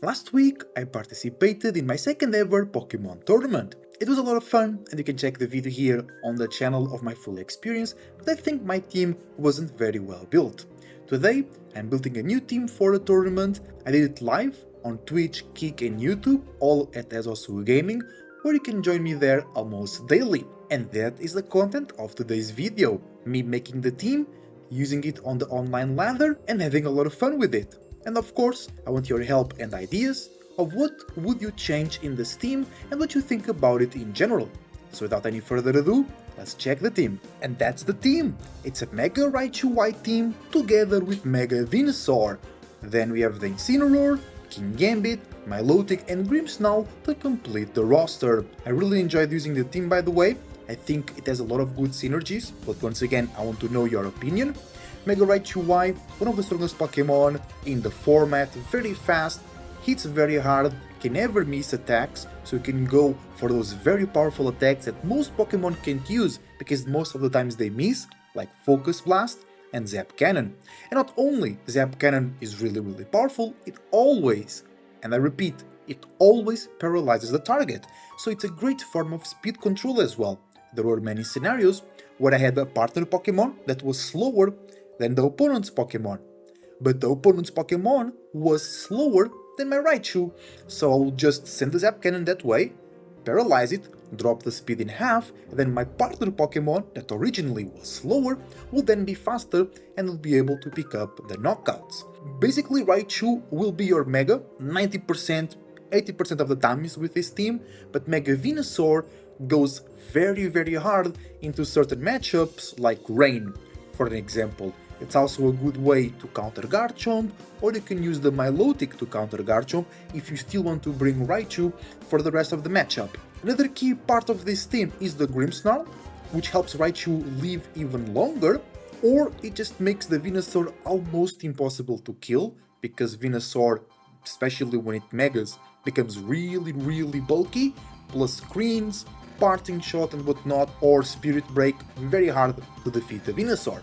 Last week, I participated in my second ever Pokemon tournament. It was a lot of fun, and you can check the video here on the channel of my full experience, but I think my team wasn't very well built. Today, I'm building a new team for the tournament. I did it live on Twitch, Kick and YouTube, all at Esosu Gaming, where you can join me there almost daily. And that is the content of today's video, me making the team, using it on the online ladder, and having a lot of fun with it. And of course, I want your help and ideas of what would you change in this team and what you think about it in general. So without any further ado, let's check the team. And that's the team! It's a Mega Raichu White team together with Mega Venusaur. Then we have the Incineroar, King Gambit, Milotic and Grimmsnarl to complete the roster. I really enjoyed using the team, by the way. I think it has a lot of good synergies, but once again I want to know your opinion. Mega Raichu Y, one of the strongest Pokemon in the format, very fast, hits very hard, can never miss attacks, so you can go for those very powerful attacks that most Pokemon can't use because most of the times they miss, like Focus Blast and Zap Cannon. And not only Zap Cannon is really powerful, it always, and I repeat, it always paralyzes the target, so it's a great form of speed control as well. There were many scenarios where I had a partner Pokemon that was slower than the opponent's Pokemon, but the opponent's Pokemon was slower than my Raichu, so I'll just send the Zap Cannon that way, paralyze it, drop the speed in half, and then my partner Pokemon, that originally was slower, will then be faster and will be able to pick up the knockouts. Basically, Raichu will be your Mega, 90%, 80% of the time is with this team, but Mega Venusaur goes very hard into certain matchups like Rain, for an example. It's also a good way to counter Garchomp, or you can use the Milotic to counter Garchomp if you still want to bring Raichu for the rest of the matchup. Another key part of this team is the Grimmsnarl, which helps Raichu live even longer, or it just makes the Venusaur almost impossible to kill, because Venusaur, especially when it megas, becomes really bulky, plus screens, parting shot and whatnot, or Spirit Break, very hard to defeat the Venusaur.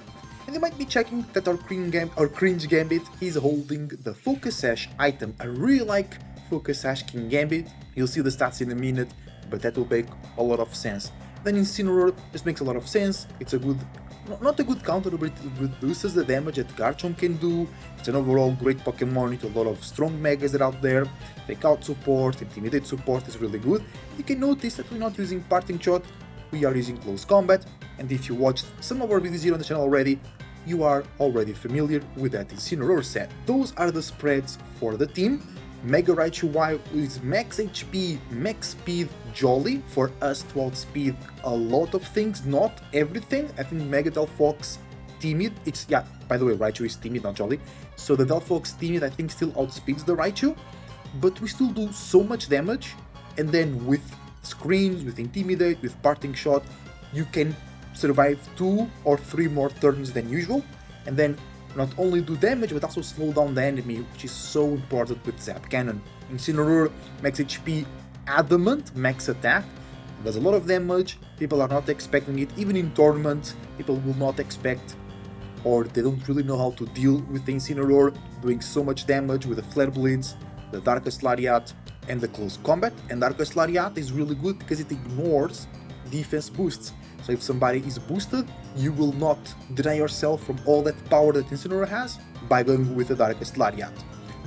And you might be checking that our Cringe Gambit is holding the Focus Sash item. I really like Focus Sash King Gambit, you'll see the stats in a minute, but that will make a lot of sense. Then Incineroar just makes a lot of sense, it's a good, not a good counter, but it reduces the damage that Garchomp can do. It's an overall great Pokemon with a lot of strong Megas that are out there. Fake Out support, Intimidate support is really good. You can notice that we're not using Parting Shot, we are using Close Combat, and if you watched some of our videos here on the channel already, you are already familiar with that Incineroar set. Those are the spreads for the team. Mega Raichu Y is max HP, max speed, jolly, for us to outspeed a lot of things, not everything. I think Mega Delphox Timid, by the way, Raichu is Timid, not jolly, so the Delphox Timid I think still outspeeds the Raichu, but we still do so much damage, and then with screens, with Intimidate, with Parting Shot, you can survive 2 or 3 more turns than usual, and then not only do damage but also slow down the enemy, which is so important with Zap Cannon. Incineroar, max HP, adamant, max attack, does a lot of damage, people are not expecting it, even in tournaments, people will not expect, or they don't really know how to deal with the Incineroar, doing so much damage with the Flare Blitz, the Darkest Lariat, and the Close Combat. And Darkest Lariat is really good because it ignores defense boosts. So if somebody is boosted, you will not deny yourself from all that power that Incineroar has by going with the Darkest Lariat.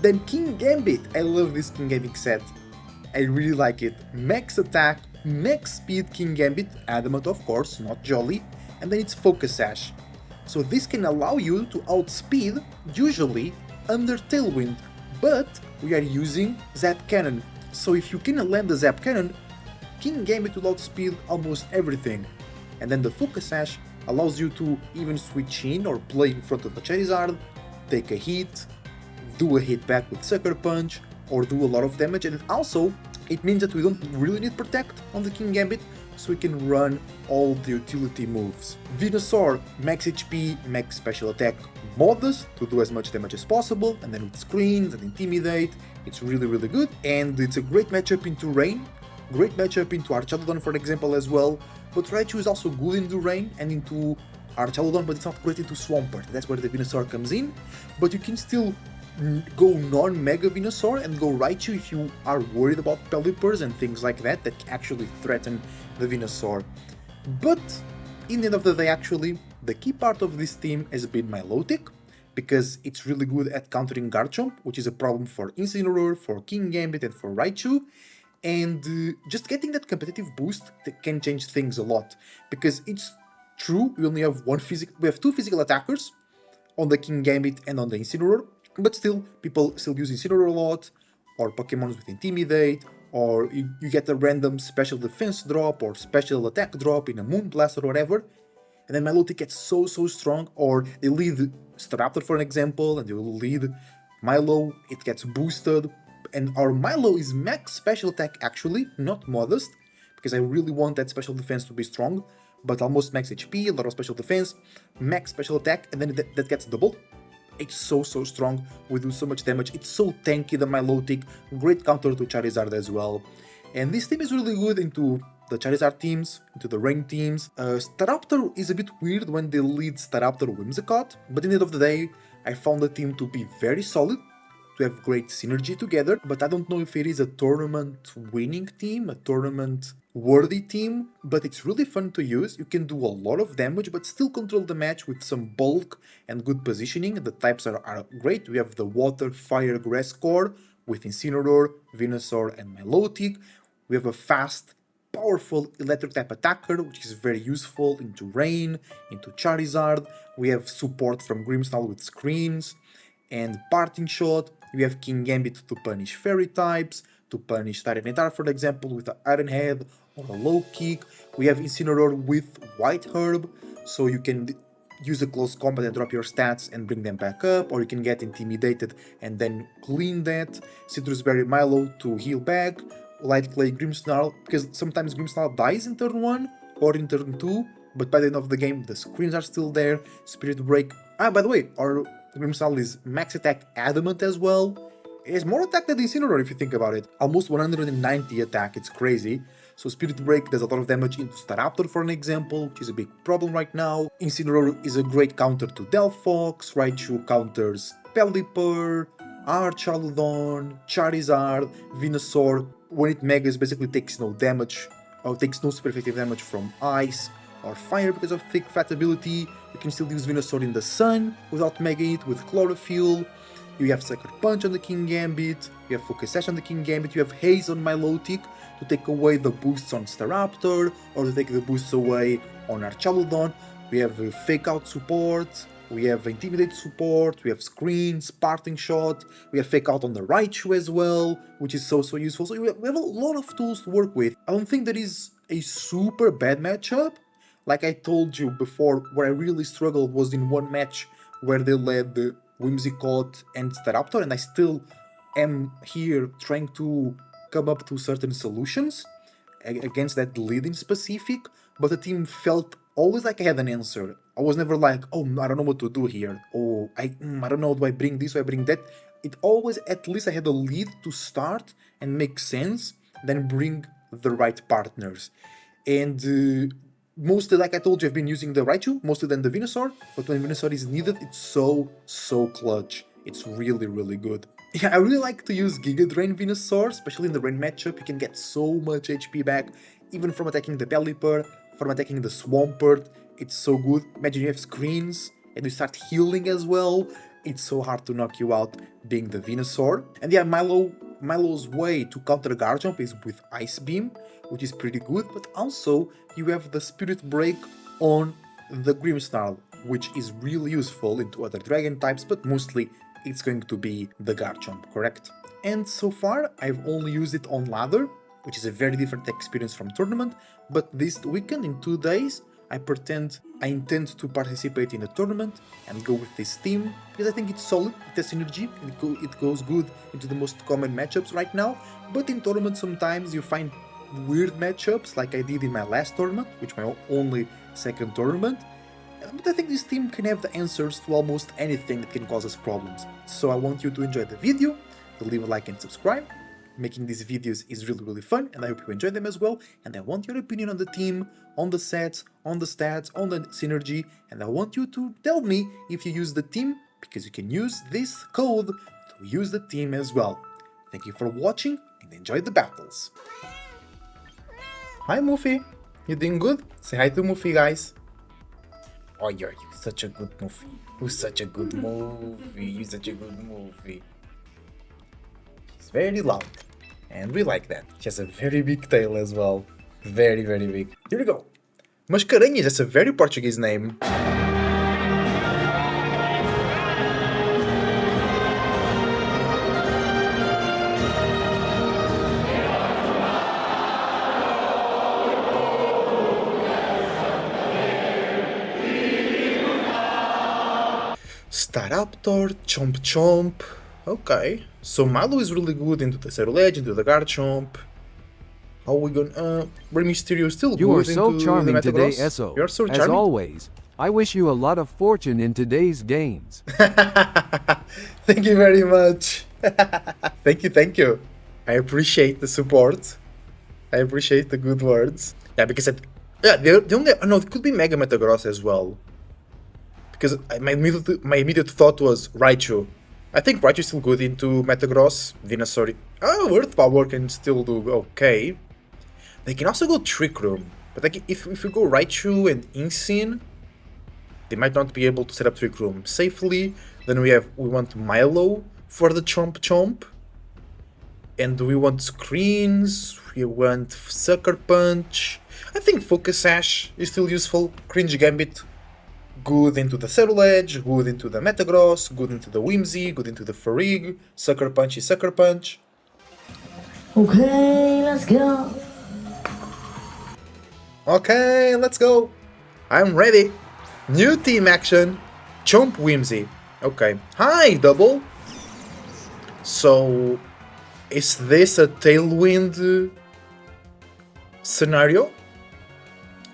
Then King Gambit, I love this King Gambit set. I really like it. Max attack, max speed King Gambit, adamant of course, not jolly, and then it's Focus Sash. So this can allow you to outspeed, usually, under Tailwind, but we are using Zap Cannon. So if you can land the Zap Cannon, King Gambit will outspeed almost everything. And then the Focus Sash allows you to even switch in or play in front of the Charizard, take a hit, do a hit back with Sucker Punch, or do a lot of damage, and also it means that we don't really need Protect on the King Gambit, so we can run all the utility moves. Venusaur, max HP, max special attack, modest to do as much damage as possible, and then with screens and Intimidate, it's really good, and it's a great matchup into Rain, great matchup into Archaludon for example as well, but Raichu is also good into Rain and into Archaludon, but it's not great into Swampert. That's where the Venusaur comes in, but you can still go non-Mega Venusaur and go Raichu if you are worried about Pelipper's and things like that that actually threaten the Venusaur. But in the end of the day, actually, the key part of this team has been Milotic, because it's really good at countering Garchomp, which is a problem for Incineroar, for King Gambit, and for Raichu. And just getting that competitive boost that can change things a lot. Because it's true, we only have we have two physical attackers on the King Gambit and on the Incineroar, but still, people still use Incineroar a lot, or Pokemons with Intimidate, or you get a random special defense drop or special attack drop in a Moonblast or whatever, and then Milotic gets so strong, or they lead Staraptor for an example, and they will lead Milo, it gets boosted, and our Milo is max special attack actually, not modest, because I really want that special defense to be strong, but almost max HP, a lot of special defense, max special attack, and then that gets doubled. It's so strong, we do so much damage, it's so tanky, the Milotic, great counter to Charizard as well. And this team is really good into the Charizard teams, into the Rain teams. Staraptor is a bit weird when they lead Staraptor Whimsicott, but in the end of the day, I found the team to be very solid, to have great synergy together, but I don't know if it is a tournament winning team, a tournament worthy team, but it's really fun to use. You can do a lot of damage, but still control the match with some bulk and good positioning. The types are great. We have the Water, Fire, Grass core with Incineroar, Venusaur, and Milotic. We have a fast, powerful electric type attacker, which is very useful into Rain, into Charizard. We have support from Grimmsnarl with Screens and Parting Shot. We have King Gambit to punish fairy types, to punish Tyranitar for example with an Iron Head or a Low Kick. We have Incineroar with White Herb, so you can use a close combat and drop your stats and bring them back up, or you can get intimidated and then clean that. Citrus Berry Milo to heal back, Light Clay Grimmsnarl, because sometimes Grimmsnarl dies in turn 1 or in turn 2, but by the end of the game the screens are still there. Spirit Break, by the way, our Grimmsnarl is max attack adamant as well. It has more attack than the Incineroar if you think about it. Almost 190 attack, it's crazy. So Spirit Break does a lot of damage into Staraptor for an example, which is a big problem right now. Incineroar is a great counter to Delphox, Raichu counters Pelipper, Archaludon, Charizard, Venusaur. When it megas basically takes no damage, or takes no super effective damage from Ice or Fire because of Thick Fat ability. You can still use Venusaur in the sun without mega it with Chlorophyll. You have Sucker Punch on the King Gambit, you have Focus Sash on the King Gambit, you have Haze on Milotic to take away the boosts on Staraptor, or to take the boosts away on Archaludon. We have Fake Out support, we have Intimidate support, we have Screens, Parting Shot, we have Fake Out on the Raichu as well, which is so useful. So we have a lot of tools to work with. I don't think there is a super bad matchup. Like I told you before, where I really struggled was in one match where they led the Whimsicott and Staraptor, and I still am here trying to come up to certain solutions against that lead in specific, but the team felt always like I had an answer. I was never like, oh, I don't know what to do here, oh, I don't know, do I bring this, do I bring that? It always, at least I had a lead to start and make sense, then bring the right partners. And mostly, like I told you, I've been using the Raichu, mostly than the Venusaur, but when Venusaur is needed, it's so clutch. It's really good. Yeah, I really like to use Giga Drain Venusaur, especially in the Rain matchup. You can get so much HP back, even from attacking the Pelipper, from attacking the Swampert. It's so good. Imagine you have Screens, and you start healing as well. It's so hard to knock you out being the Venusaur. And yeah, Milo's way to counter Garchomp is with Ice Beam, which is pretty good, but also you have the Spirit Break on the Grimmsnarl, which is really useful into other Dragon types, but mostly it's going to be the Garchomp, correct? And so far, I've only used it on ladder, which is a very different experience from tournament, but this weekend, in 2 days, I intend to participate in a tournament and go with this team, because I think it's solid, it has synergy, it goes good into the most common matchups right now, but in tournaments sometimes you find weird matchups, like I did in my last tournament, which my only second tournament, but I think this team can have the answers to almost anything that can cause us problems. So I want you to enjoy the video, to leave a like and subscribe. Making these videos is really fun, and I hope you enjoy them as well, and I want your opinion on the team, on the sets, on the stats, on the synergy, and I want you to tell me if you use the team, because you can use this code to we use the team as well. Thank you for watching and enjoy the battles. Hi Muffy, you doing good? Say hi to Muffy, guys. Oh, you're such a good Muffy. You're such a good movie. You're such a good movie. She's very loud, and we like that. She has a very big tail as well. Very, very big. Here we go. Mascarenhas, that's a very Portuguese name. Staraptor, Chomp Chomp. Okay, so Milo is really good into the Zero Ledge, into the Garchomp. How are we gonna... Rey Mysterio still You good are so into charming the today, Metagross. Eso. You're so As charming. always, I wish you a lot of fortune in today's games. Thank you very much. Thank you. I appreciate the support. I appreciate the good words. Yeah, because the only... No, it could be Mega Metagross as well. Because my immediate thought was Raichu. I think Raichu is still good into Metagross. Venusaur... Oh, Earth Power can still do okay. They can also go Trick Room. But like, if we go Raichu and Insane, they might not be able to set up Trick Room safely. Then we want Milo for the Chomp Chomp. And we want Screens. We want Sucker Punch. I think Focus Sash is still useful. Cringe Gambit. Good into the Zero Ledge, good into the Metagross, good into the Whimsy, good into the Farig. Sucker Punch is Sucker Punch. Okay, let's go. Okay, let's go. I'm ready. New team action. Chomp Whimsy. Okay. Hi, Double. So, is this a Tailwind scenario?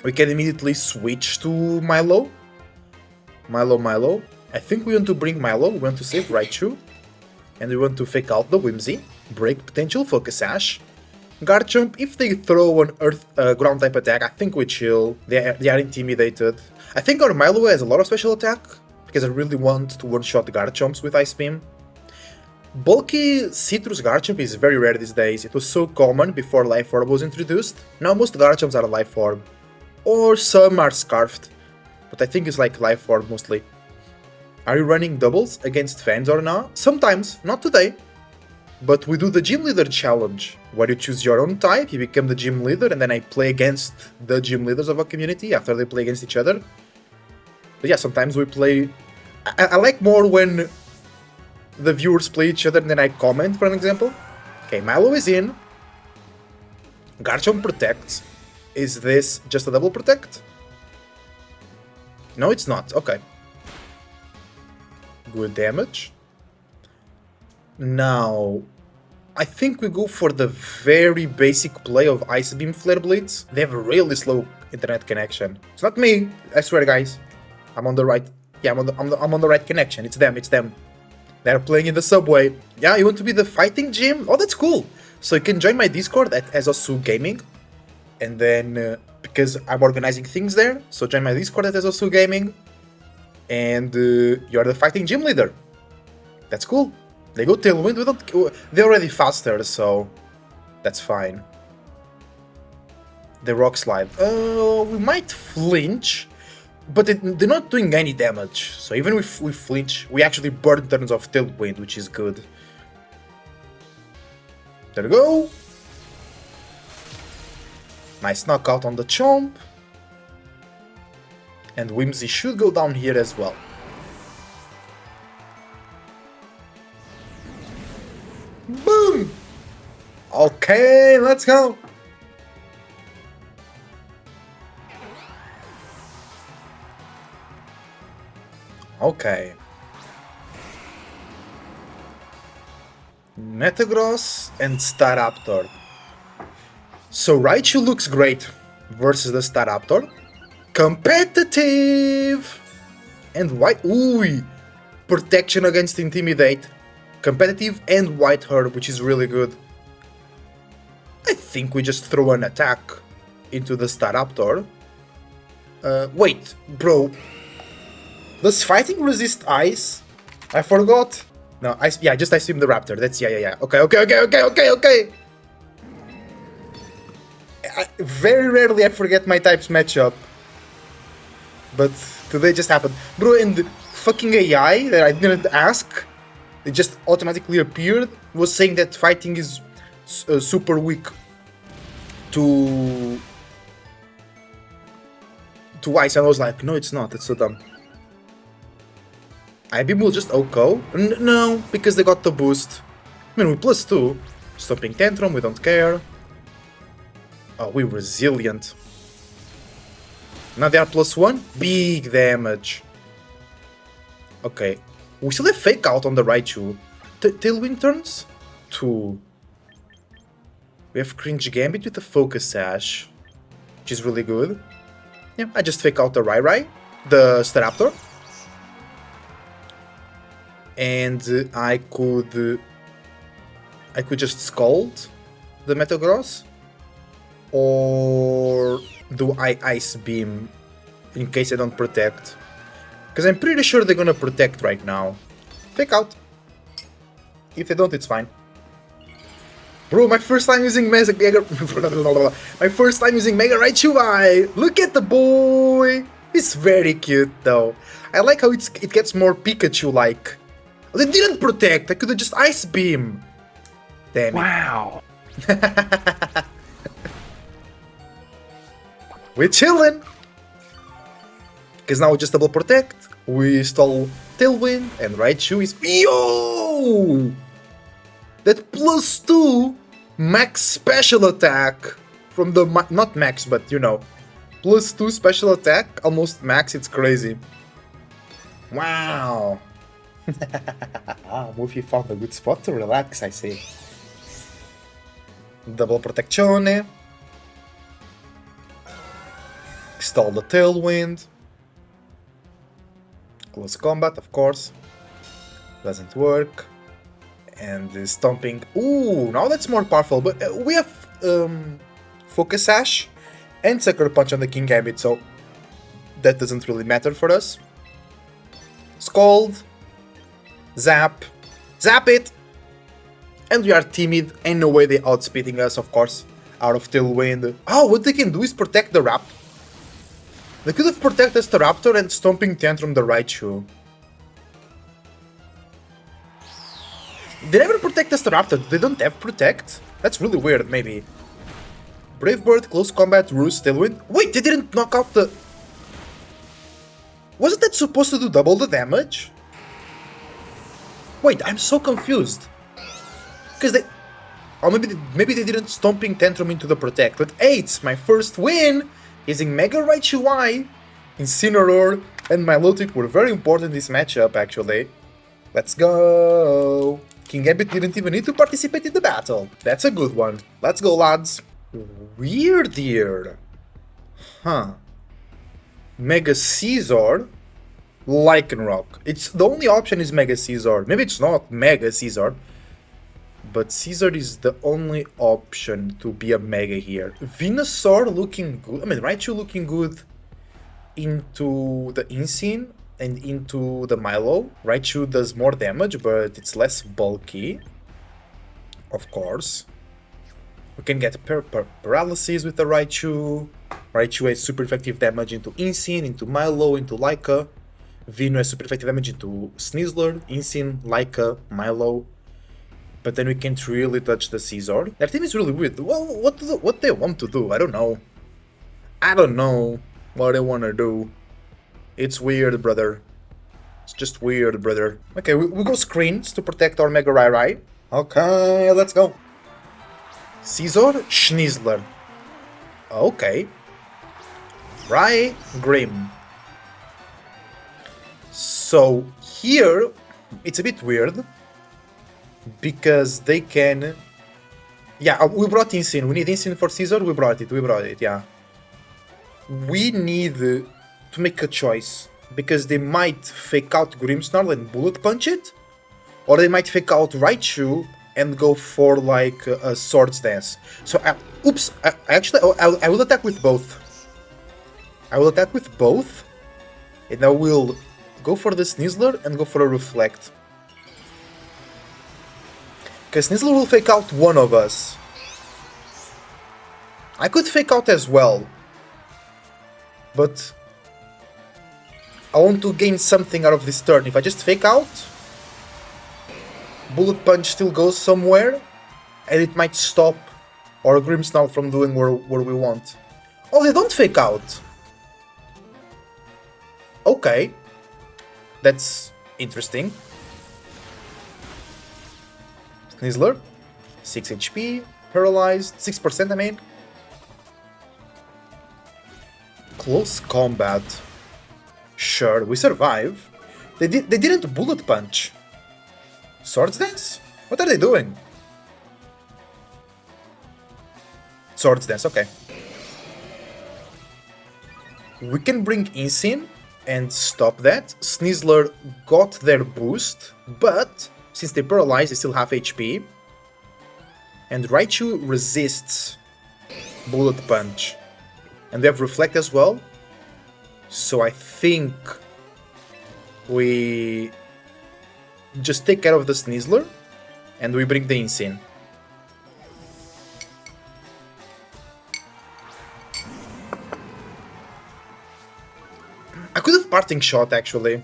We can immediately switch to Milo. Milo. I think we want to bring Milo. We want to save Raichu. And we want to fake out the Whimsy. Break potential Focus Sash. Garchomp, if they throw an Earth ground type attack, I think we chill. They are intimidated. I think our Milo has a lot of special attack, because I really want to one-shot Garchomps with Ice Beam. Bulky Citrus Garchomp is very rare these days. It was so common before Life Orb was introduced. Now most Garchomps are Life Orb. Or some are Scarfed. But I think it's like Life Orb mostly. Are you running doubles against fans or not? Sometimes, not today. But we do the Gym Leader Challenge, where you choose your own type, you become the Gym Leader, and then I play against the Gym Leaders of a community after they play against each other. But yeah, sometimes we play... I like more when the viewers play each other and then I comment, for an example. Okay, Milo is in. Garchomp protects. Is this just a double protect? No, it's not. Okay. Good damage. Now, I think we go for the very basic play of Ice Beam Flare Blades. They have a really slow internet connection. It's not me, I swear, guys. I'm on the right. Yeah, I'm on the right connection. It's them. They're playing in the subway. Yeah, you want to be the fighting gym? Oh, that's cool. So you can join my Discord at Esosu Gaming. And then, because I'm organizing things there, so join my Discord at Esosu Gaming. And you're the fighting gym leader. That's cool. They go Tailwind, they're already faster, so that's fine. The Rock Slide. We might flinch, but they're not doing any damage. So even if we flinch, we actually burn turns of Tailwind, which is good. There we go. Nice knockout on the Chomp. And Whimsy should go down here as well. Boom! Okay, let's go! Okay. Metagross and Staraptor. So Raichu looks great versus the Staraptor. Competitive! And white... Ooh! Protection against Intimidate. Competitive and White Herb, which is really good. I think we just throw an attack into the Staraptor. Wait, bro. Does fighting resist ice? I forgot. No, yeah, just Ice Beam the Raptor. That's, yeah. Okay. Very rarely I forget my types matchup. But today just happened. Bro, and the fucking AI that I didn't ask, it just automatically appeared, was saying that fighting is super weak to ice. And I was like, no, it's not. It's so dumb. IBeam will just OHKO? No, because they got the boost. I mean, we +2. Stomping Tantrum, we don't care. Oh, we're resilient. Now they are +1. Big damage. Okay. We still have Fake Out on the Raichu. Tailwind turns? 2. We have Cringe Gambit with the Focus Sash, which is really good. Yeah, I just Fake Out the the Staraptor. And I could just Scald the Metagross, or do I Ice Beam in case I don't protect? Because I'm pretty sure they're gonna protect right now. Fake Out. If they don't, it's fine. Bro, my first time using Mega my first time using Mega Raichu. Look at the boy. He's very cute though. I like how it gets more Pikachu-like. They didn't protect. I could have just Ice Beam. Damn it. Wow. We're chilling. Because now we just double protect. We stall Tailwind and Raichu is... Yo! That +2 max special attack from the... Not max, but you know. +2 special attack, almost max, it's crazy. Wow. Mufi found a good spot to relax, I say. Double Protezione. Stall the Tailwind. Close combat, of course. Doesn't work. And Stomping. Ooh, now that's more powerful. But we have Focus Sash and Sucker Punch on the King Gambit, so that doesn't really matter for us. Scald. Zap. Zap it! And we are timid, and no way they're outspeeding us, of course. Out of Tailwind. Oh, what they can do is protect the Raptor. They could have protected the Raptor and Stomping Tantrum the Raichu. They never protect the Raptor. They don't have Protect? That's really weird, maybe. Brave Bird, Close Combat, Roost, Tailwind. Wait, they didn't knock out the... Wasn't that supposed to do double the damage? Wait, I'm so confused. Because they... Or maybe they didn't Stomping Tantrum into the Protect. But hey, it's my first win! Using Mega Raichu Y, Incineroar, and Milotic were very important in this matchup, actually. Let's go! King Gambit didn't even need to participate in the battle. That's a good one. Let's go, lads. Weird here. Huh. Mega Caesar, Lycanroc. It's the only option is Mega Caesar. Maybe it's not Mega Caesar, but Caesar is the only option to be a Mega here. Venusaur looking good. I mean, Raichu looking good into the Insane and into the Milo. Raichu does more damage, but it's less bulky. Of course. We can get paralysis with the Raichu. Raichu has super effective damage into Insane, into Milo, into Laika. Veno has super effective damage into Sneasler, Insane, Laika, Milo. But then we can't really touch the Caesar. Their team is really weird. Well, what they want to do? I don't know. I don't know what they want to do. It's weird, brother. It's just weird, brother. Okay, we go screens to protect our Mega Rai. Okay, let's go. Caesar, Schnizzler. Okay. Rai, Grim. So here, it's a bit weird. Because they can... Yeah, we brought Insane. We need Insane for Caesar. We brought it, yeah. We need to make a choice. Because they might fake out Grimmsnarl and Bullet Punch it. Or they might fake out Raichu and go for like a Swords Dance. So, oops, actually, I will attack with both. I will attack with both. And I will go for the Sneasler and go for a Reflect. Because Snizzler will fake out one of us. I could fake out as well. But I want to gain something out of this turn. If I just fake out, Bullet Punch still goes somewhere, and it might stop our Grimmsnarl from doing where we want. Oh, they don't fake out. Okay. That's interesting. Snizzler, 6 HP, paralyzed, 6% I mean. Close combat. Sure, we survive. They didn't Bullet Punch. Swords Dance? What are they doing? Swords Dance, okay. We can bring Insane and stop that. Snizzler got their boost, but since they paralyzed, they still have HP. And Raichu resists Bullet Punch. And they have Reflect as well. So I think we just take care of the Snizzler and we bring the Insane. I could have Parting Shot actually.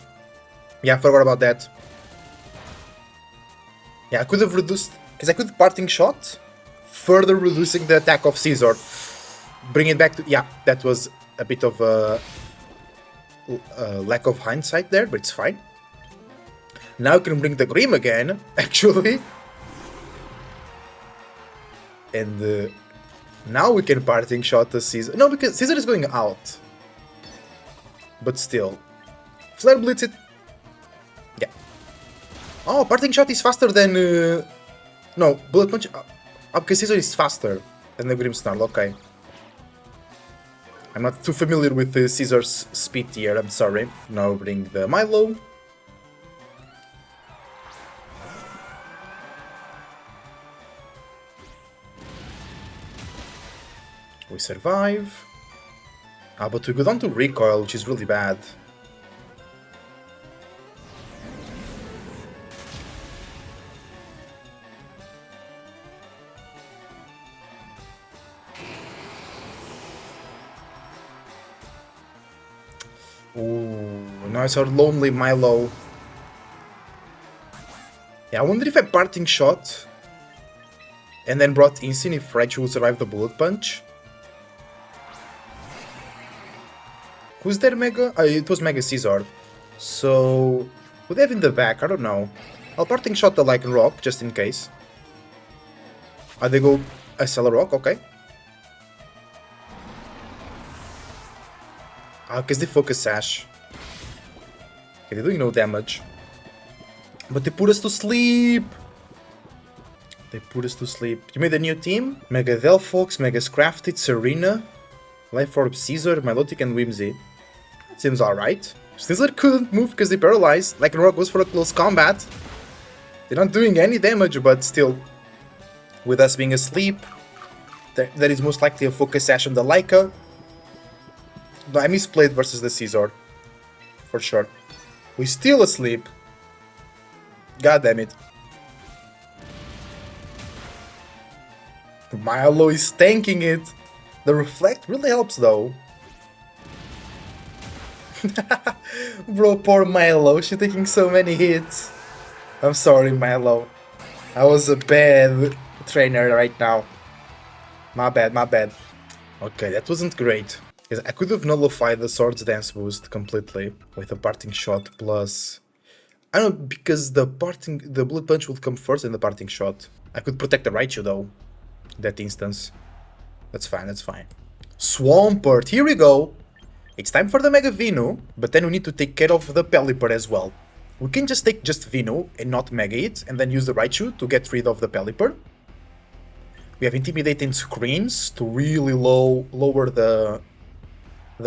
Yeah, I forgot about that. Yeah, I could have reduced, because I could Parting Shot, further reducing the attack of Scizor. Bring it back to, yeah, that was a bit of a lack of hindsight there, but it's fine. Now I can bring the Grim again, actually. And now we can Parting Shot the Scizor. No, because Scizor is going out. But still. Flare Blitz it. Yeah. Oh, Parting Shot is faster than... No, Bullet Punch... because Scizor is faster than the Grimmsnarl, okay. I'm not too familiar with the Scizor's speed here, I'm sorry. Now bring the Milo. We survive. Ah, but we go down to recoil, which is really bad. Ooh, nice our lonely Milo. Yeah, I wonder if I Parting Shot and then brought Insane if Raichu will survive the Bullet Punch. Who's their Mega? It was Mega Scizor. So, who they have in the back? I don't know. I'll Parting Shot the Lycan Rock, just in case. They go Acela Rock, okay. Because they focus Sash. Okay, they're doing no damage. But they put us to sleep! They put us to sleep. You made a new team? Mega Delphox, Mega Scrafted, Serena, Life Orb Scizor, Milotic and Whimsy. Seems alright. Snizzler couldn't move because they paralyzed. Lycan Rock goes for a close combat. They're not doing any damage, but still. With us being asleep, there is most likely a focus sash on the Laika. No, I misplayed versus the Scizor. For sure. We're still asleep. God damn it. Milo is tanking it. The Reflect really helps though. Bro, poor Milo, she's taking so many hits. I'm sorry, Milo. I was a bad trainer right now. My bad, my bad. Okay, that wasn't great. Because I could have nullified the Swords Dance boost completely with a Parting Shot plus... I don't know, because the Bullet Punch would come first in the Parting Shot. I could protect the Raichu though, in that instance. That's fine, that's fine. Swampert, here we go! It's time for the Mega Venu, but then we need to take care of the Pelipper as well. We can just take just Venu and not Mega it, and then use the Raichu to get rid of the Pelipper. We have Intimidating Screens to really lower the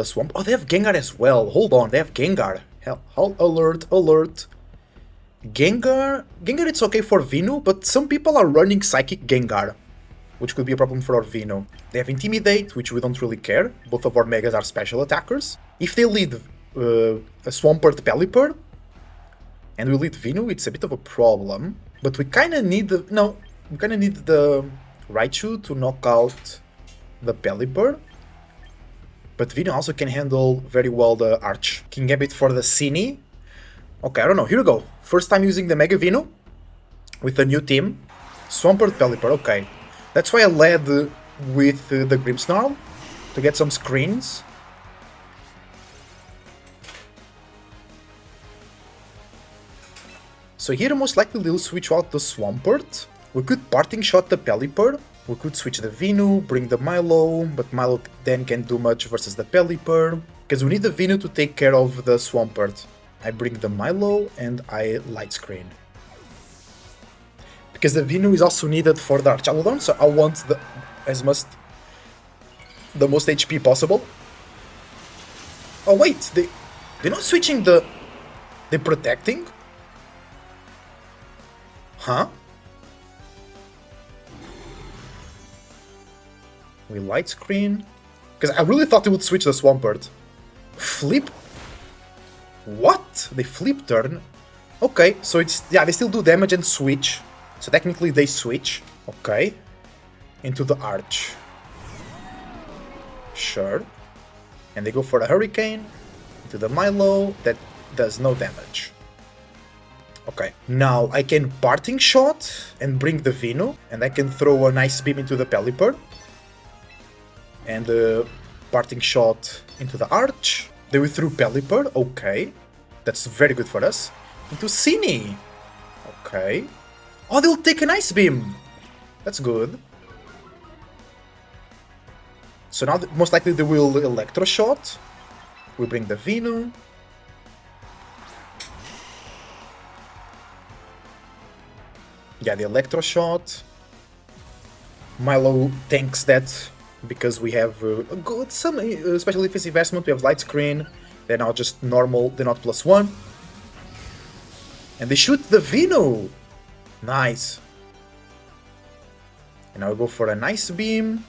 Swamp. Oh, they have Gengar as well. Hold on, they have Gengar. Hell, alert, alert. Gengar, it's okay for Venu, but some people are running Psychic Gengar, which could be a problem for our Venu. They have Intimidate, which we don't really care. Both of our Megas are special attackers. If they lead a Swampert Pelipper, and we lead Venu, it's a bit of a problem. But we kinda need the... No, We kind of need the Raichu to knock out the Pelipper. But Vino also can handle very well the Arch. King Gambit for the Cine. Okay, I don't know. Here we go. First time using the Mega Vino with a new team. Swampert Pelipper, okay. That's why I led with the Grimmsnarl to get some screens. So here most likely they'll switch out the Swampert. We could Parting Shot the Pelipper. We could switch the Vinu, bring the Milo, but Milo then can't do much versus the Pelipper. Because we need the Vinu to take care of the Swampert. I bring the Milo and I Light Screen. Because the Vinu is also needed for the Archaludon, so I want the most HP possible. Oh wait, they're not switching the... They're protecting? Huh? We Light Screen? Because I really thought they would switch the Swampert. Flip? What? They flip turn? Okay, so it's... Yeah, they still do damage and switch. So technically they switch. Okay. Into the Arch. Sure. And they go for the Hurricane. Into the Milo. That does no damage. Okay. Now I can Parting Shot and bring the Vino. And I can throw a nice beam into the Pelipper. And Parting Shot into the Arch. They withdrew Pelipper. Okay. That's very good for us. Into Cine. Okay. Oh, they'll take an Ice Beam! That's good. So now, most likely they will Electro Shot. We bring the Vino. Yeah, the Electro Shot. Milo tanks that because we have a good, some special defense investment. We have Light Screen. They're now just normal, they're not +1. And they shoot the Vino! Nice. And now we go for a nice beam.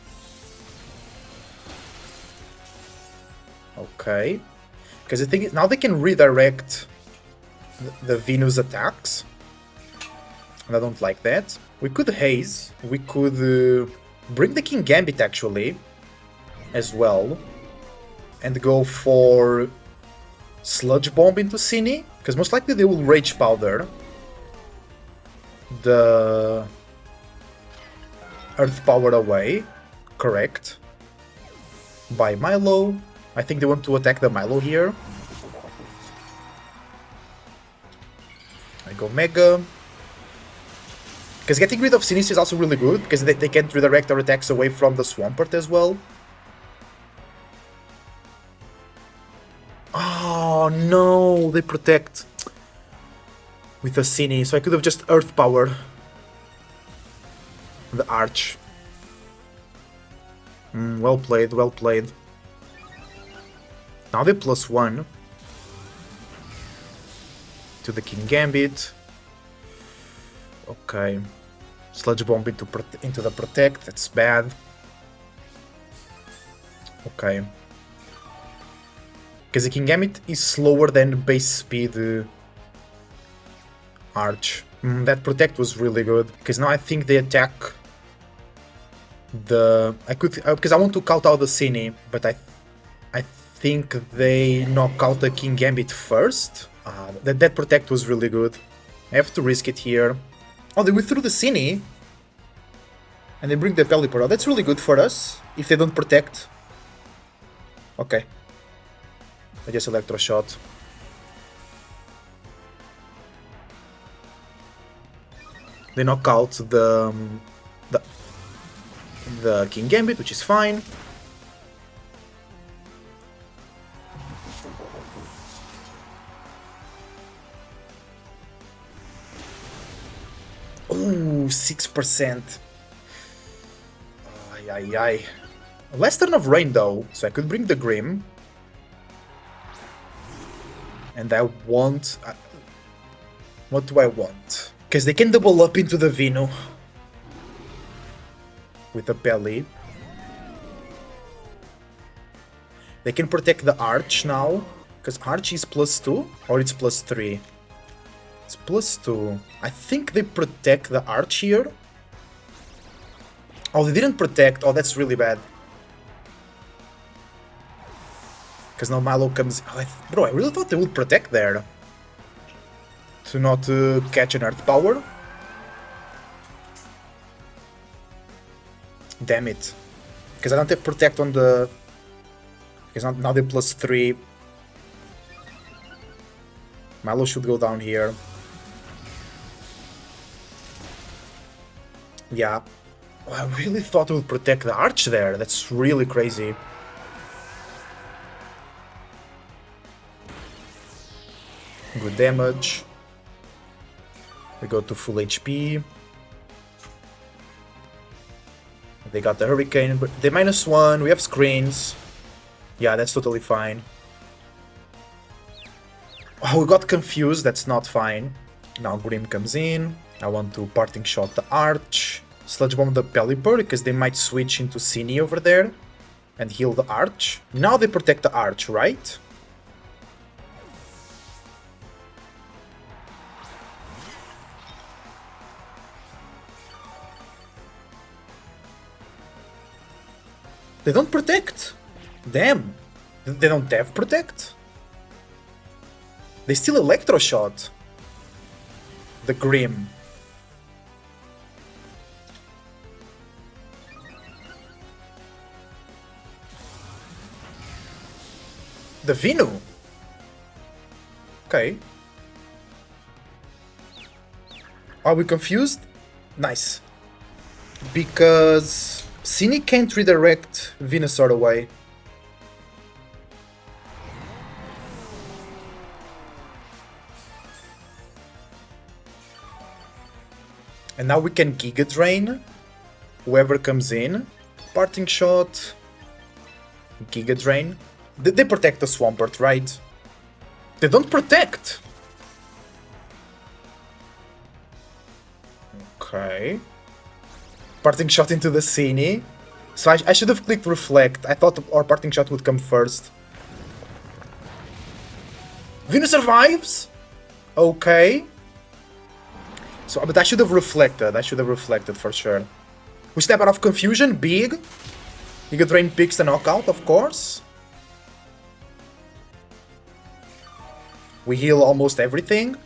Okay. Because the thing is, now they can redirect the Venus attacks. And I don't like that. We could Haze. We could bring the King Gambit actually. As well. And go for Sludge Bomb into Cine. Because most likely they will Rage Powder the Earth Power away, correct, by Milo. I think they want to attack the Milo here. I go Mega. Because getting rid of Sinistro is also really good, because they can't redirect our attacks away from the Swampert as well. Oh no, they protect with a Cine, so I could have just Earth Power the Arch. Well played, well played. Now they +1 to the King Gambit. Okay. Sludge Bomb into the Protect, that's bad. Okay. Because the King Gambit is slower than base speed Arch. That Protect was really good, because now I think they attack the... I could... because I want to count out the Cine, but I think they knock out the King Gambit first. That Protect was really good. I have to risk it here. Oh, they withdrew the Cine. And they bring the Pelipper. That's really good for us, if they don't Protect. Okay. I just Electro Shot. They knock out the King Gambit, which is fine. Ooh, 6%. Ay, ay, ay. Last turn of Rain though, so I could bring the Grim. And I want... what do I want? Because they can double up into the Vino. With the Belly. They can protect the Arch now. Because Arch is +2 or it's +3? It's +2. I think they protect the Arch here. Oh, they didn't protect. Oh, that's really bad. Because now Milo comes... Oh, bro, I really thought they would protect there. To not catch an Earth Power. Damn it. Because I don't have protect on the... Because now they're +3. Milo should go down here. Yeah. Oh, I really thought it would protect the Arch there. That's really crazy. Good damage. We go to full HP. They got the Hurricane, but they -1. We have screens. Yeah, that's totally fine. Oh, we got confused. That's not fine. Now Grim comes in. I want to Parting Shot the Arch. Sludge Bomb the Pelipper, because they might switch into Cine over there. And heal the Arch. Now they protect the Arch, right? They don't protect! Damn! They don't have protect? They still Electroshot. The Grim. The Vinu. Okay. Are we confused? Nice. Because Cine can't redirect Venusaur away. And now we can Giga Drain whoever comes in. Parting Shot. Giga Drain. They protect the Swampert, right? They don't protect! Okay. Parting Shot into the Cine. So I should have clicked Reflect. I thought our Parting Shot would come first. Venus survives! Okay. So, but I should have reflected. I should have reflected for sure. We step out of confusion. Big. Giga Drain picks the knockout, of course. We heal almost everything.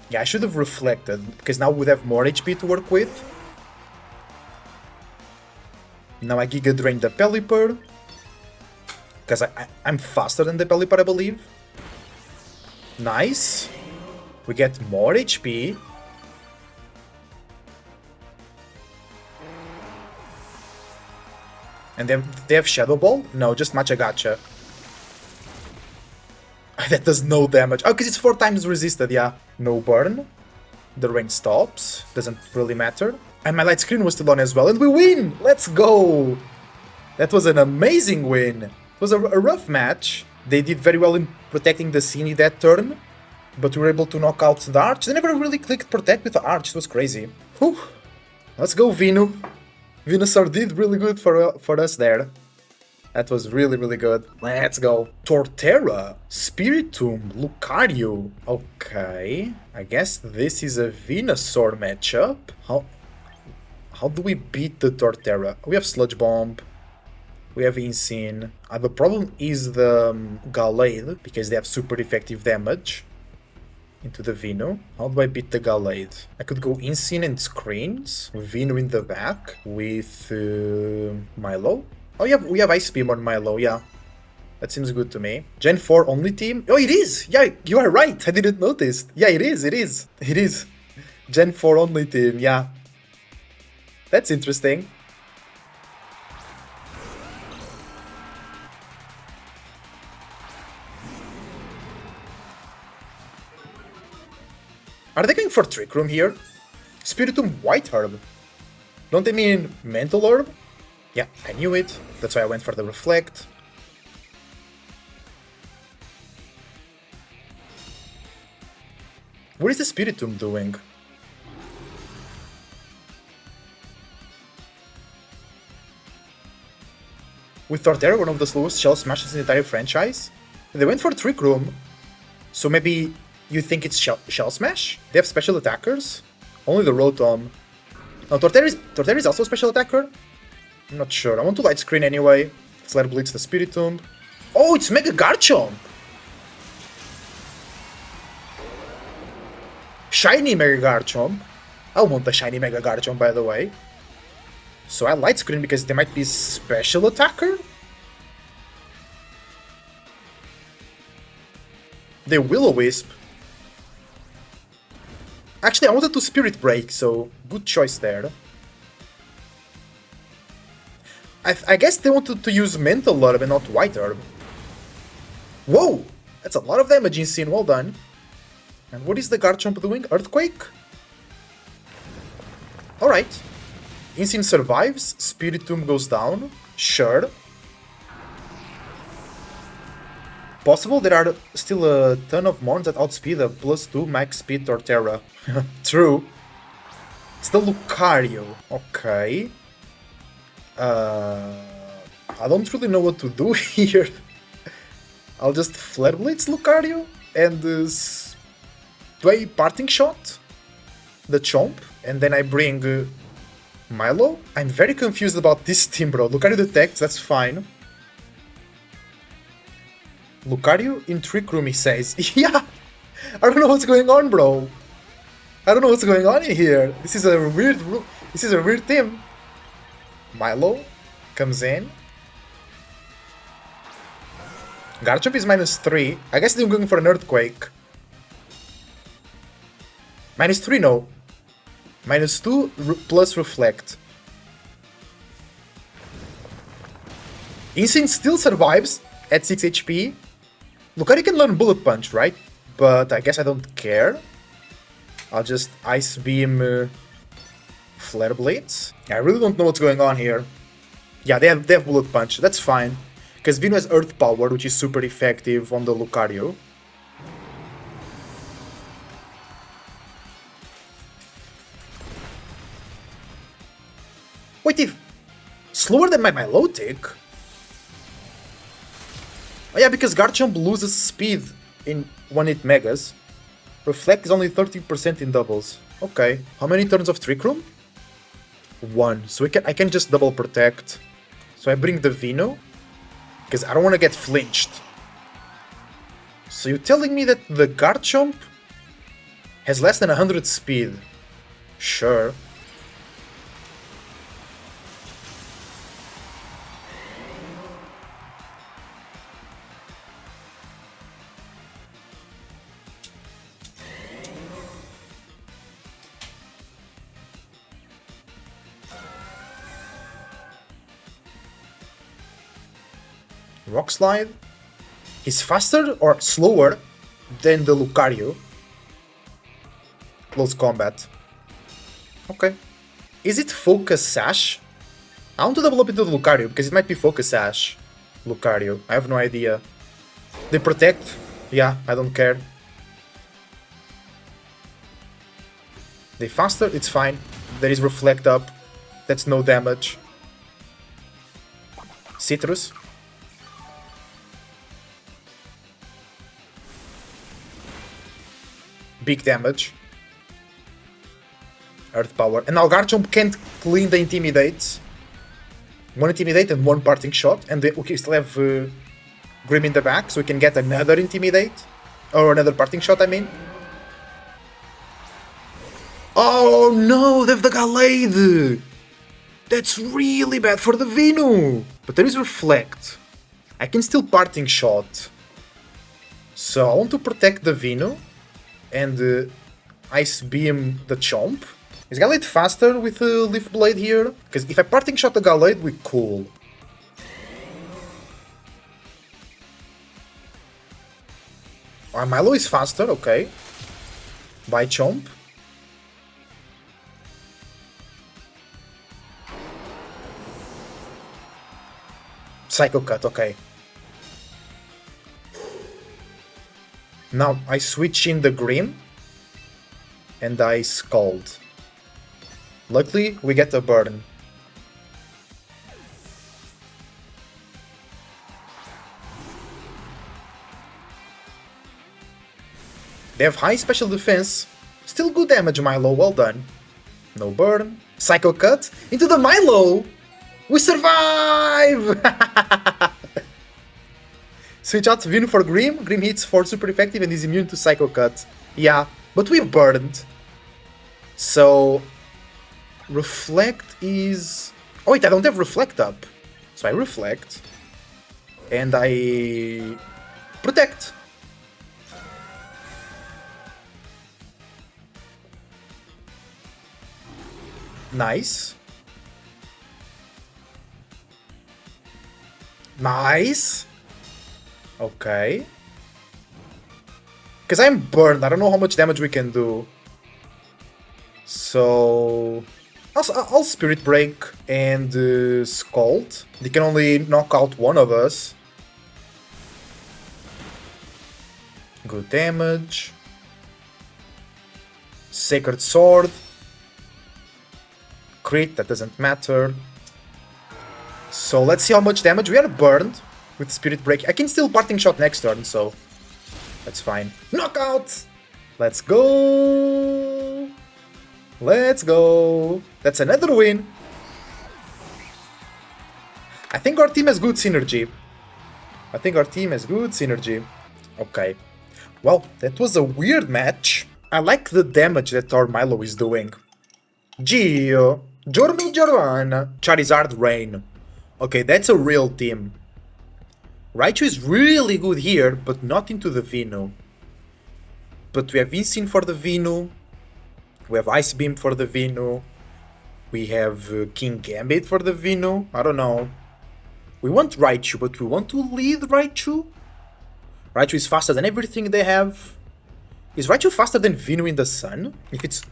Yeah, I should have reflected, because now we would have more HP to work with. Now I Giga Drain the Pelipper. Because I'm faster than the Pelipper, I believe. Nice. We get more HP. And they have Shadow Ball? No, just Matcha Gacha. That does no damage. Oh, because it's 4 times resisted, yeah. No burn. The rain stops. Doesn't really matter. And my light screen was still on as well. And we win! Let's go! That was an amazing win. It was a rough match. They did very well in protecting the Cine that turn. But we were able to knock out the Arch. They never really clicked Protect with the Arch. It was crazy. Whew. Let's go, Vinu. Venusaur did really good for us there. That was really, really good. Let's go. Torterra, Spiritomb, Lucario. Okay. I guess this is a Venusaur matchup. How do we beat the Torterra? We have Sludge Bomb. We have Insane. The problem is the Gallade, because they have super effective damage into the Vino. How do I beat the Gallade? I could go Insane and Screens. Vino in the back with Milo. Oh, yeah, we have Ice Beam on Milo, yeah. That seems good to me. Gen 4 only team? Oh, it is! Yeah, you are right. I didn't notice. Yeah, it is. It is. Gen 4 only team, yeah. That's interesting. Are they going for Trick Room here? Spiritomb White Herb. Don't they mean Mental Orb? Yeah, I knew it. That's why I went for the Reflect. What is the Spiritomb doing? With Torterra, one of the slowest shell smashes in the entire franchise? They went for Trick Room. So maybe you think it's Shell Smash? They have special attackers? Only the Rotom. No, Torterra is also a special attacker? I'm not sure. I want to light screen anyway. Flare Blitz the Spiritomb. Oh, it's Mega Garchomp! Shiny Mega Garchomp. I want the shiny Mega Garchomp, by the way. So I light screen because they might be special attacker? They Will-O-Wisp. Actually, I wanted to Spirit Break, so good choice there. I guess they wanted to use Mental Herb and not White Herb. Whoa! That's a lot of damage in scene, well done. And what is the Garchomp doing? Earthquake? Alright. Insane survives, Spiritomb goes down. Sure. Possible there are still a ton of mons that outspeed a +2 max speed Torterra. True. It's the Lucario. Okay. I don't really know what to do here. I'll just Flare Blitz Lucario and do I Parting Shot the Chomp and then I bring Milo? I'm very confused about this team, bro. Lucario detects, that's fine. Lucario in Trick Room, he says. Yeah! I don't know what's going on, bro. I don't know what's going on in here. This is a weird team. Milo comes in. Garchomp is -3. I guess they're going for an Earthquake. -3, no. -2 plus Reflect. Insane still survives at 6 HP. Lucario can learn Bullet Punch, right? But I guess I don't care. I'll just Ice Beam Flare Blades. I really don't know what's going on here. Yeah, they have Bullet Punch, that's fine. Because Vino has Earth Power, which is super effective on the Lucario. Wait, if... slower than my Milotic? Oh yeah, because Garchomp loses speed when it Megas. Reflect is only 30% in doubles. Okay. How many turns of Trick Room? 1. So I can just double protect. So I bring the Vino. Because I don't want to get flinched. So you're telling me that the Garchomp has less than 100 speed? Sure. Rock Slide. He's faster or slower than the Lucario. Close combat. Okay. Is it Focus Sash? I want to double up into the Lucario because it might be Focus Sash. Lucario. I have no idea. They protect? Yeah, I don't care. They faster? It's fine. There is Reflect up. That's no damage. Citrus. Big damage. Earth Power. And now Garchomp can't clean the Intimidates. 1 Intimidate and 1 Parting Shot. And we still have Grim in the back, so we can get another Intimidate. Or another Parting Shot, I mean. Oh no, they have the Gallade! That's really bad for the Vino! But there is Reflect. I can still Parting Shot. So I want to protect the Vino. And Ice Beam the Chomp. Is Gallade faster with Leaf Blade here? Because if I Parting Shot the Gallade, we're cool. Milo is faster, okay. By Chomp. Psycho Cut, okay. Now I switch in the Grim and I Scald. Luckily, we get a burn. They have high special defense. Still good damage, Milo, well done. No burn. Psycho Cut into the Milo! We survive! Switch out Vino for Grim. Grim hits for super effective and is immune to Psycho Cut. Yeah, but we burned. So... Reflect is... Oh wait, I don't have Reflect up. So I Reflect. And I... Protect. Nice. Nice. Okay. Because I'm burned. I don't know how much damage we can do. So... I'll Spirit Break and Scald. They can only knock out one of us. Good damage. Sacred Sword. Crit, that doesn't matter. So let's see how much damage. We are burned with Spirit Break. I can still Parting Shot next turn, so that's fine. Knockout! Let's go! Let's go! That's another win! I think our team has good synergy. Okay. Well, that was a weird match. I like the damage that our Milo is doing. Gio! Giorno Giovanna! Charizard Rain. Okay, that's a real team. Raichu is really good here, but not into the Vino. But we have Insyn for the Vino. We have Ice Beam for the Vino. We have King Gambit for the Vino. I don't know. We want Raichu, but we want to lead Raichu? Raichu is faster than everything they have. Is Raichu faster than Vino in the sun? If it's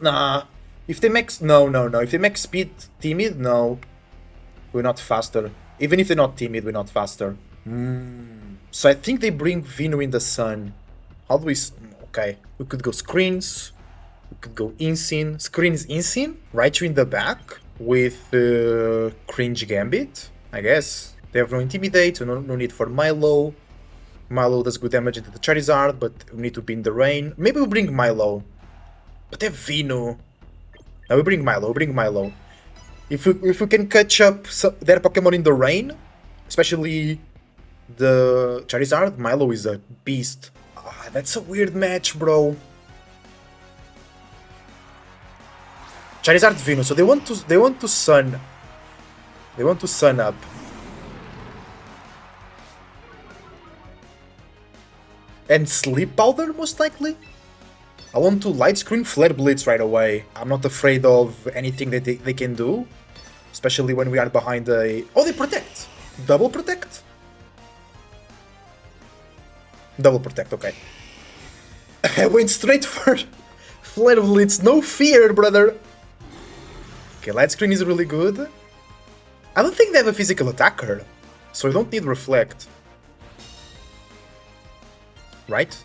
nah. If they max... No. If they max speed timid, no. We're not faster. Even if they're not timid, we're not faster. So I think they bring Vino in the sun. How do we... Okay. We could go Screens. We could go Insyn. Screens Insyn. Raichu in the back. With Cringe Gambit. I guess. They have no Intimidate, so no need for Milo. Milo does good damage into the Charizard, but we need to be in the rain. Maybe we bring Milo. But they have Vino. No, we bring Milo. If we can catch up their Pokemon in the rain, especially the Charizard, Milo is a beast. That's a weird match, bro. Charizard Vino, so they want to sun. They want to sun up. And Sleep Powder, most likely? I want to Light Screen Flare Blitz right away. I'm not afraid of anything that they can do. Especially when we are behind a... Oh, they protect! Double protect? Double protect, okay. I went straight for Flare Blitz. No fear, brother! Okay, Light Screen is really good. I don't think they have a physical attacker. So I don't need Reflect. Right?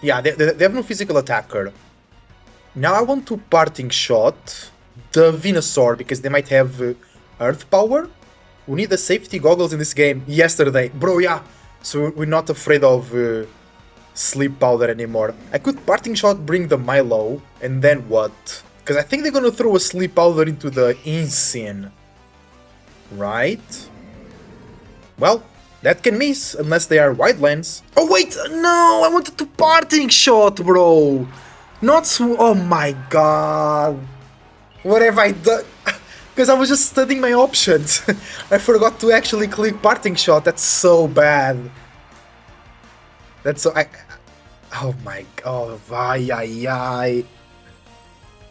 Yeah, they have no physical attacker. Now I want to Parting Shot the Venusaur because they might have Earth Power. We need the safety goggles in this game yesterday. Bro, yeah. So we're not afraid of Sleep Powder anymore. I could Parting Shot, bring the Milo, and then what? Because I think they're gonna throw a Sleep Powder into the Insyn. Right? Well, that can miss, unless they are Wildlands. Oh wait, no, I wanted to Parting Shot, bro. Not oh my god. What have I done? Because I was just studying my options. I forgot to actually click Parting Shot. That's so bad. That's so... oh my god. Ay.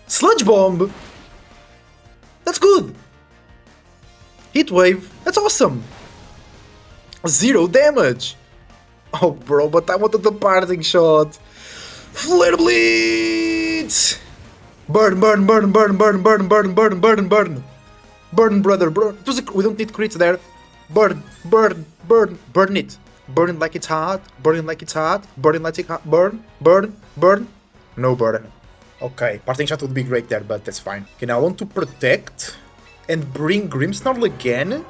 Sludge Bomb. That's good. Heat Wave. That's awesome. 0 damage. Oh, bro, but I wanted the Parting Shot. Flare Blitz. Burn. Burn, brother, burn. We don't need crits there. Burn it. Burn it like it's hot. Burn it like it's hot. Burn it like it's hot. Burn. No burn. Okay, Parting Shot would be great there, but that's fine. Okay, now I want to protect and bring Grimmsnarl again.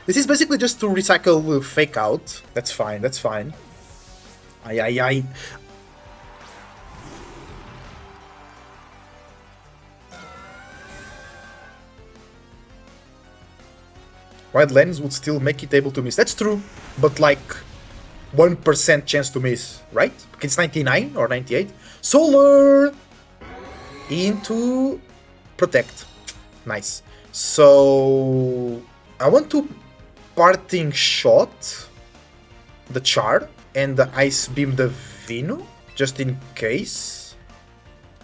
This is basically just to recycle Fake Out. That's fine. Ay. Wild Lens would still make it able to miss. That's true, but like 1% chance to miss, right? It's 99 or 98. Solar into Protect. Nice. So I want to Parting Shot the Char and the Ice Beam the Vino, just in case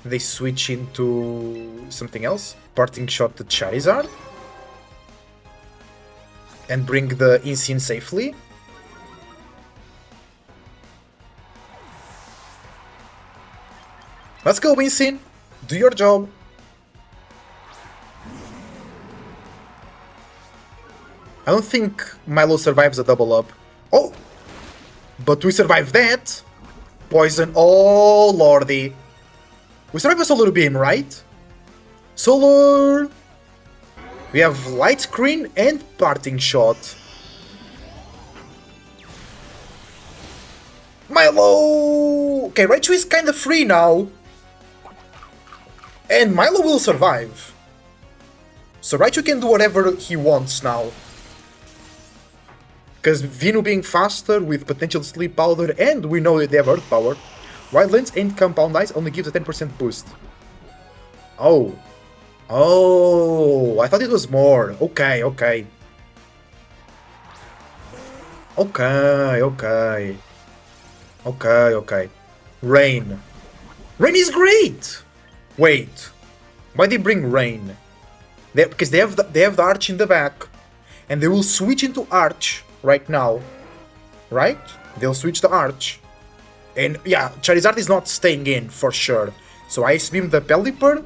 they switch into something else. Parting Shot the Charizard and bring the Insane safely. Let's go, Insane! Do your job! I don't think Milo survives a double up. Oh! But we survived that! Poison, oh lordy! We survived a Solar Beam, right? Solar! We have Light Screen and Parting Shot. Milo! Okay, Raichu is kinda free now. And Milo will survive. So Raichu can do whatever he wants now. Because Vino being faster with potential Sleep Powder, and we know that they have Earth Power. Wild Lens and Compound Ice only gives a 10% boost. Oh. Oh, I thought it was more. Okay, okay. Okay, okay. Okay, okay. Rain. Rain is great! Wait. Why they bring Rain? Because they have the Arch in the back. And they will switch into Arch right now. Right? They'll switch the Arch. And yeah, Charizard is not staying in for sure. So Ice Beam the Pelipper.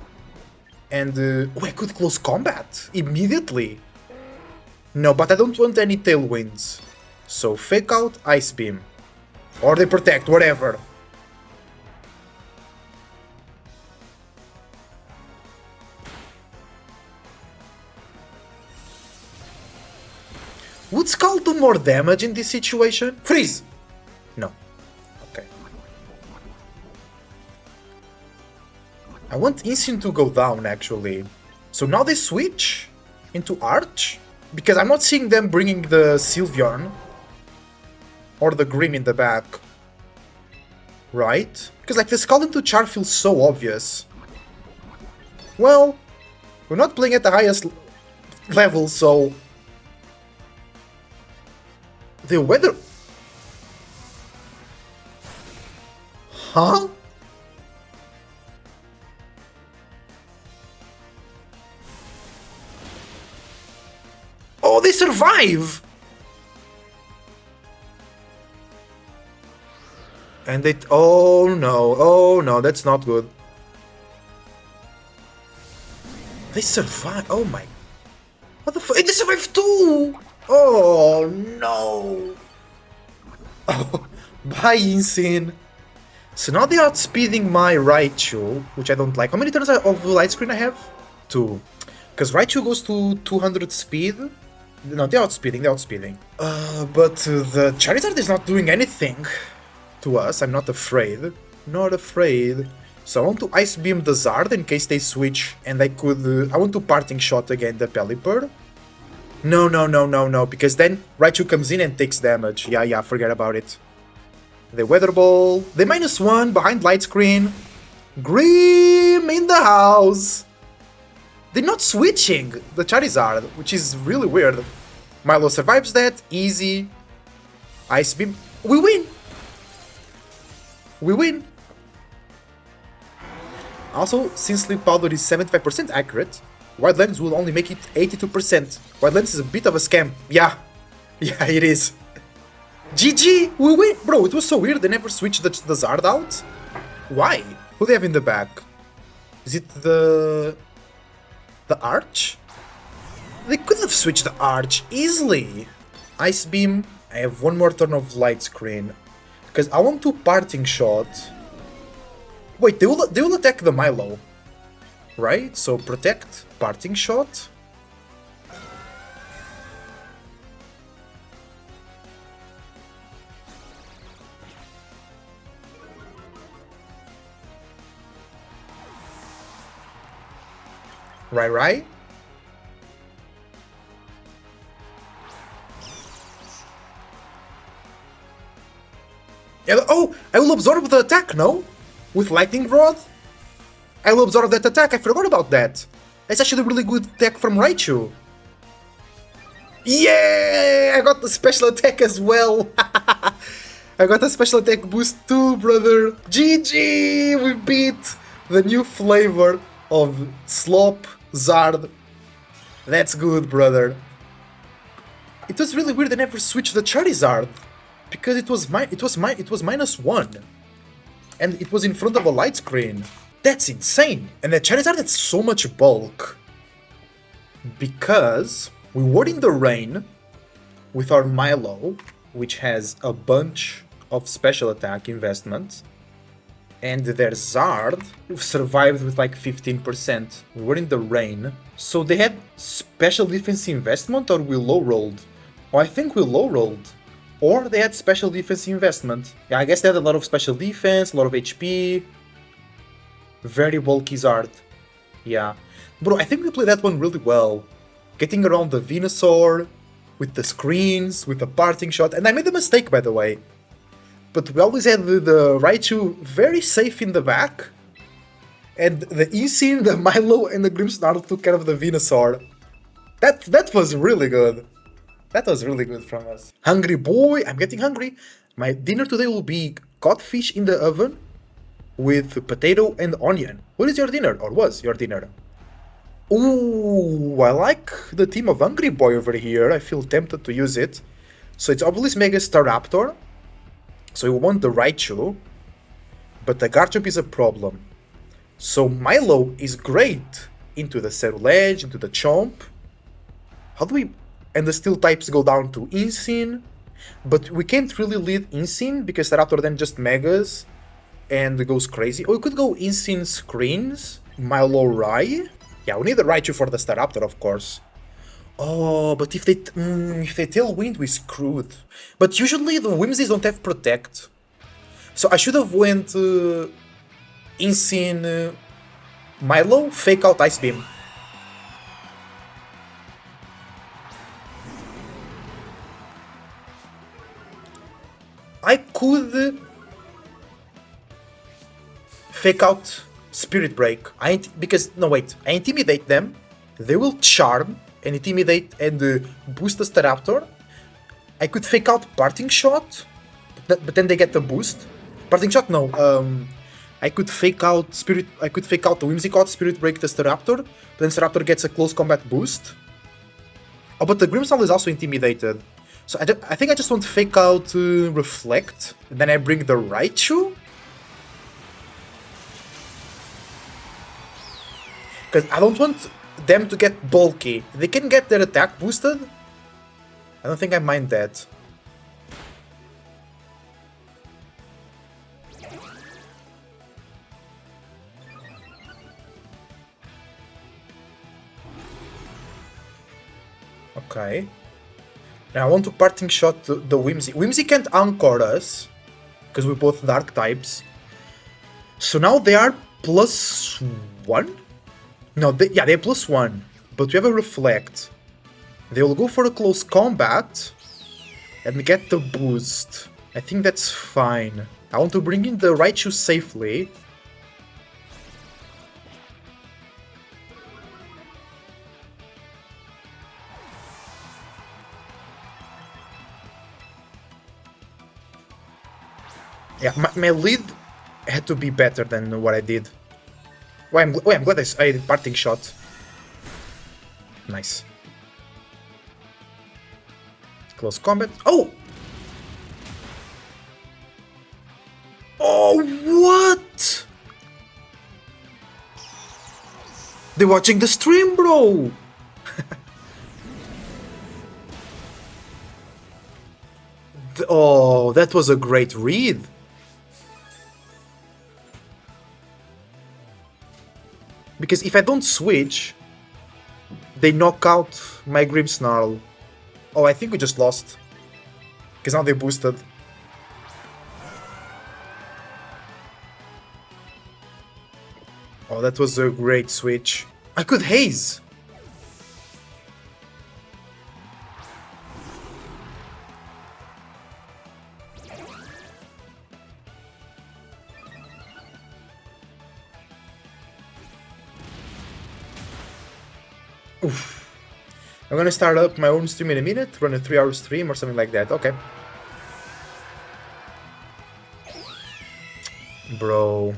And oh, I could close combat immediately. No, but I don't want any Tailwinds. So Fake Out, Ice Beam. Or they Protect, whatever. Would Skull do more damage in this situation? Freeze! No. Okay. I want Instinct to go down, actually. So now they switch into Arch? Because I'm not seeing them bringing the Sylveon. Or the Grim in the back. Right? Because like the Skull into Char feels so obvious. Well, we're not playing at the highest level, so... The weather... Huh? Oh, they survive! And they... Oh no, that's not good. They survive... Oh my... What the fuck? They survive too! Oh no! Oh, bye, Insane! So now they are outspeeding my Raichu, which I don't like. How many turns of Light Screen I have? 2. Because Raichu goes to 200 speed. No, they're outspeeding. But the Charizard is not doing anything to us. I'm not afraid. Not afraid. So I want to Ice Beam the Zard in case they switch, and I could... I want to Parting Shot again the Pelipper. No, because then Raichu comes in and takes damage. Yeah, forget about it. The Weather Ball. They -1 behind Light Screen. Grim in the house. They're not switching the Charizard, which is really weird. Milo survives that. Easy. Ice Beam. We win! We win! Also, since Sleep Powder is 75% accurate, Wild Lens will only make it 82%. Wild Lens is a bit of a scam. Yeah, it is. GG! We win! Bro, it was so weird they never switched the Zard out. Why? Who do they have in the back? Is it the Arch? They could have switched the Arch easily. Ice Beam. I have one more turn of Light Screen. Because I want to Parting Shot. Wait, they will attack the Milo. Right? So Protect, Parting Shot. Right? Oh, I will absorb the attack, no? With Lightning Rod? I will absorb that attack, I forgot about that. That's actually a really good attack from Raichu. Yeah! I got the special attack as well! I got a special attack boost too, brother! GG! We beat the new flavor of Slop Zard. That's good, brother. It was really weird I never switched the Charizard, because it was -1. And it was in front of a light screen. That's insane! And the Charizard had so much bulk. Because we were in the rain with our Milo, which has a bunch of special attack investments, and their Zard survived with like 15%. We were in the rain, so they had special defense investment, or we low rolled? Oh, I think we low rolled. Or they had special defense investment. Yeah, I guess they had a lot of special defense, a lot of HP. Very bulky Zard. Yeah. Bro, I think we played that one really well. Getting around the Venusaur, with the screens, with the parting shot, and I made a mistake, by the way. But we always had the Raichu very safe in the back, and the Insane, the Milo, and the Grimmsnarl took care of the Venusaur. That was really good. That was really good from us. Hungry boy, I'm getting hungry. My dinner today will be codfish in the oven with potato and onion. What is your dinner, or was your dinner? Ooh, I like the team of Hungry Boy over here. I feel tempted to use it. So it's obviously Mega Staraptor. So we want the Raichu. But the Garchomp is a problem. So Milo is great into the Cerulege, into the Chomp. How do we... And the Steel types go down to Insane. But we can't really lead Insane because Staraptor then just Megas and goes crazy. Or we could go Insane Screens, Milo Rai. Yeah, we need the Raichu for the Staraptor, of course. Oh, but if they Tailwind, we screwed. But usually the Whimsies don't have Protect. So I should have went Insane Milo, Fake Out Ice Beam. I could Fake Out Spirit Break. Because, no wait, I Intimidate them, they will Charm and Intimidate and boost the Staraptor. I could Fake Out Parting Shot, but then they get the boost. Parting Shot, no. I could Fake Out the Whimsicott, Spirit Break the Staraptor, but then Staraptor gets a Close Combat boost. Oh, but the Grimmsnarl is also Intimidated. So I think I just want Fake Out Reflect, and then I bring the Raichu. Because I don't want them to get bulky. They can get their attack boosted. I don't think I mind that. Okay. Now I want to Parting Shot the Whimsy. Whimsy can't Anchor us, because we're both Dark types. So now they are +1? No, they're +1, but we have a Reflect. They will go for a Close Combat and get the boost. I think that's fine. I want to bring in the Raichu safely. Yeah, my lead had to be better than what I did. I'm glad I did Parting Shot. Nice. Close combat. Oh! Oh, what? They're watching the stream, bro! Oh, that was a great read. Because if I don't switch, they knock out my Grimmsnarl. Oh, I think we just lost. Because now they boosted. Oh, that was a great switch. I could haze. Oof. I'm gonna start up my own stream in a minute, run a 3-hour stream or something like that. Okay. Bro.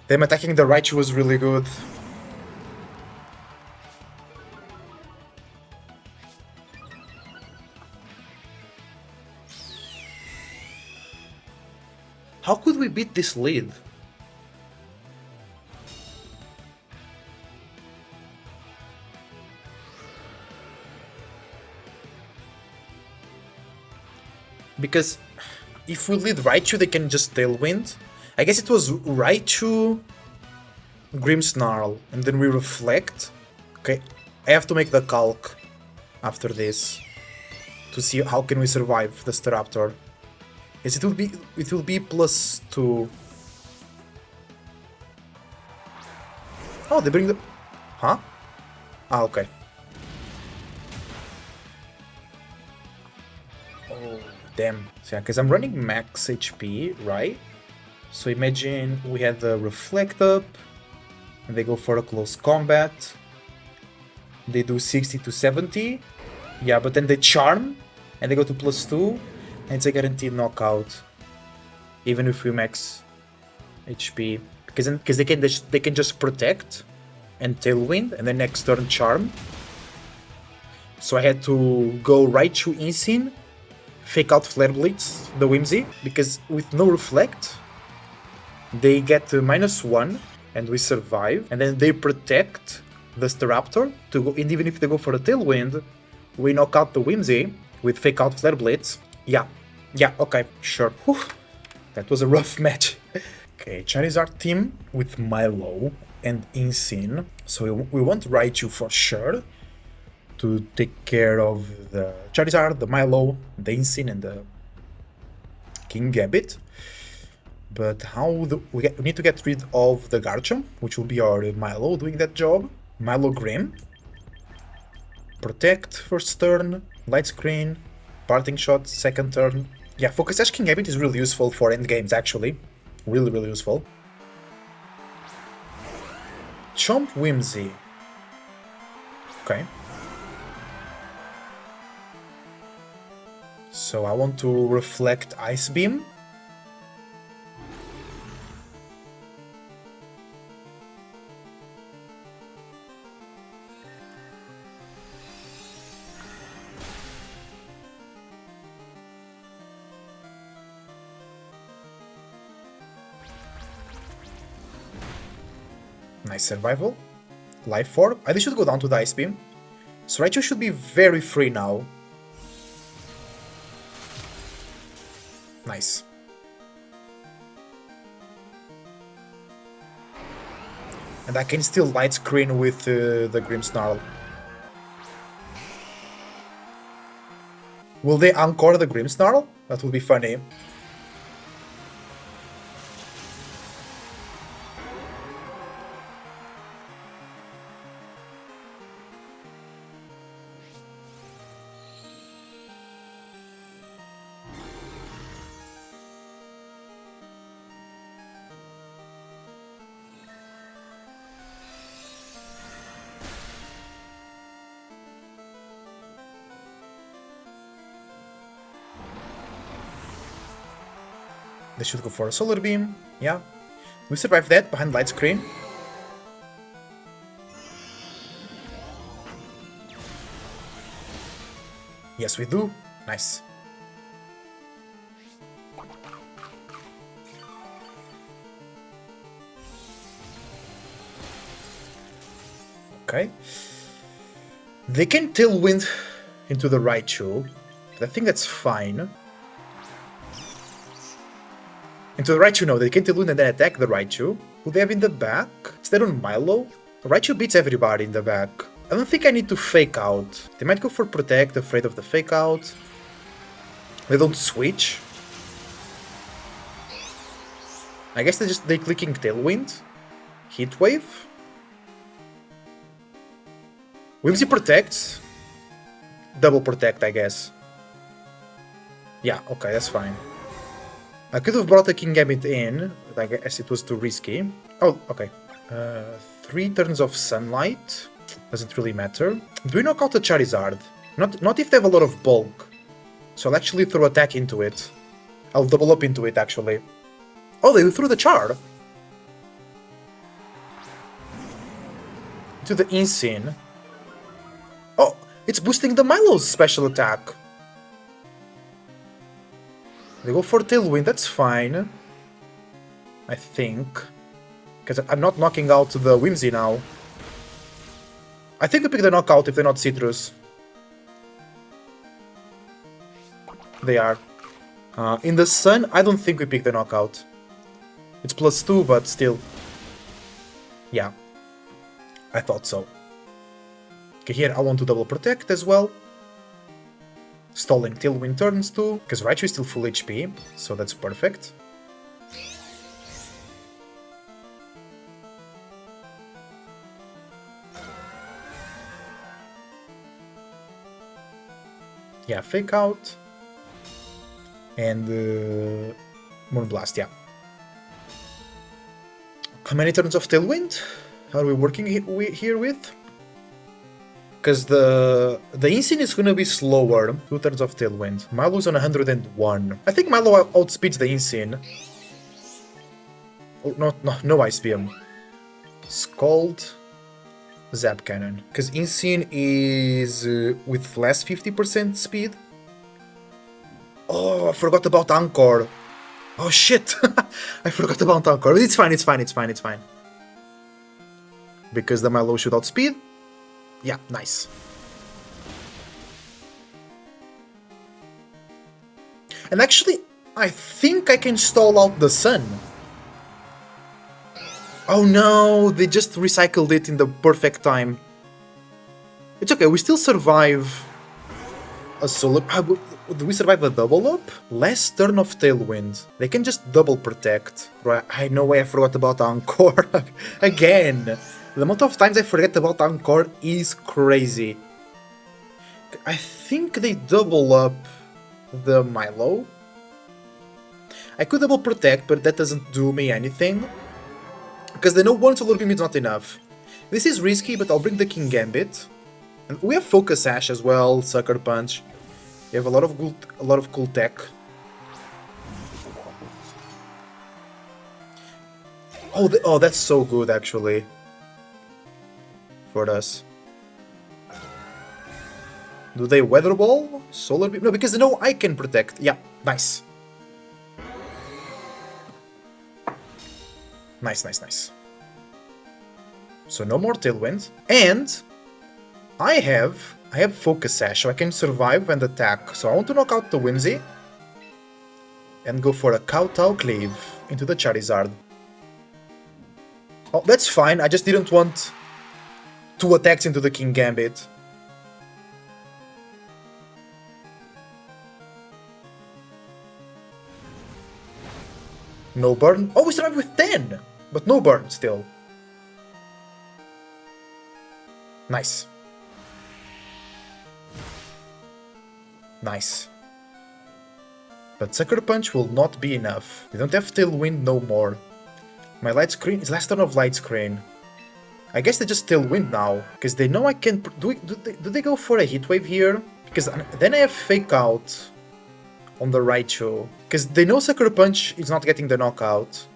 Them attacking the Raichu was really good. How could we beat this lead? Because if we lead Raichu, they can just Tailwind. I guess it was Raichu, Grimmsnarl, and then we Reflect. Okay, I have to make the calc after this to see how can we survive the Staraptor. Yes, it will be +2. Oh, they bring the... Huh? Ah, okay. Oh, damn. So yeah, because I'm running max HP, right? So imagine we had the Reflect up, and they go for a close combat. They do 60 to 70. Yeah, but then they Charm, and they go to +2, and it's a guaranteed knockout. Even if we max HP. Because they can just Protect and Tailwind, and then next turn Charm. So I had to go Raichu Insane, fake out Flare Blitz, the Whimsy, because with no Reflect, they get -1, and we survive, and then they protect the Staraptor, to go, and even if they go for a Tailwind, we knock out the Whimsy with fake out Flare Blitz. Yeah, okay, sure. Whew. That was a rough match. Okay, Charizard team with Milo and Insane. So we want Raichu for sure to take care of the Charizard, the Milo, the Insane, and the King Gambit. But we need to get rid of the Garchomp, which will be our Milo doing that job. Milo Grim. Protect first turn, Light Screen, Parting Shot second turn. Yeah, Focus Sash King Gambit is really useful for end games actually. Really, really useful. Chomp Whimsy. Okay. So I want to reflect Ice Beam. Nice survival. Life Orb. I should go down to the Ice Beam. So Raichu should be very free now. Nice. And I can still Light Screen with the Grimmsnarl. Will they Encore the Grimmsnarl? That would be funny. They should go for a Solar Beam. Yeah. We survived that behind Light Screen. Yes, we do. Nice. Okay. They can Tailwind into the Raichu, but I think that's fine. Into the Raichu, no, they can Tailwind and then attack the Raichu. Who they have in the back? Is that on Milo? Raichu beats everybody in the back. I don't think I need to Fake Out. They might go for Protect, afraid of the Fake Out. They don't switch. I guess they clicking Tailwind. Heat Wave. Whimsy protects. Double Protect, I guess. Yeah, okay, that's fine. I could have brought the King Gambit in, but I guess it was too risky. Oh, okay. 3 turns of sunlight. Doesn't really matter. Do we knock out the Charizard? Not if they have a lot of bulk. So I'll actually throw attack into it. I'll double up into it, actually. Oh, they threw the Char! To the Insane. Oh, it's boosting the Milo's special attack. They go for Tailwind, that's fine. I think. Because I'm not knocking out the Whimsy now. I think we pick the knockout if they're not Citrus. They are. In the Sun, I don't think we pick the knockout. It's +2, but still. Yeah. I thought so. Okay, here I want to double protect as well. Stalling Tailwind turns too, because Raichu is still full HP, so that's perfect. Yeah, Fake Out. And Moonblast, yeah. How many turns of Tailwind are we working here with? Because the Insane is gonna be slower. 2 turns of Tailwind. Milo's on 101. I think Milo outspeeds the Insane. Oh, no Ice Beam. Scald. Zap Cannon. Because Insane is with less 50% speed. Oh, I forgot about Anchor. Oh shit! I forgot about Anchor. But it's fine. Because the Milo should outspeed. Yeah, nice. And actually, I think I can stall out the Sun. Oh no, they just recycled it in the perfect time. It's okay, we still survive a solo... Do we survive a double up? Last turn of Tailwind. They can just double protect. Right, I know why I forgot about Encore. Again. The amount of times I forget about Encore is crazy. I think they double up the Milo. I could double protect, but that doesn't do me anything. Because they know one Solar Beam is not enough. This is risky, but I'll bring the King Gambit. And we have Focus Sash as well, Sucker Punch. You have a lot of cool tech. Oh, that's so good actually. For us. Do they Weather Ball? Solar Beam? No, because they know I can protect. Yeah, nice. Nice. So no more Tailwind. And I have Focus Sash, so I can survive and attack. So I want to knock out the Whimsy. And go for a Kowtow Cleave into the Charizard. Oh, that's fine. I just didn't want 2 attacks into the King Gambit. No burn. Oh, we survived with 10! But no burn still. Nice. Nice. But Sucker Punch will not be enough. They don't have Tailwind no more. My Light Screen is last turn of Light Screen. I guess they just Tailwind now, because they know I can... Do they go for a Heat Wave here? Because then I have Fake Out on the Raichu. Because they know Sucker Punch is not getting the knockout.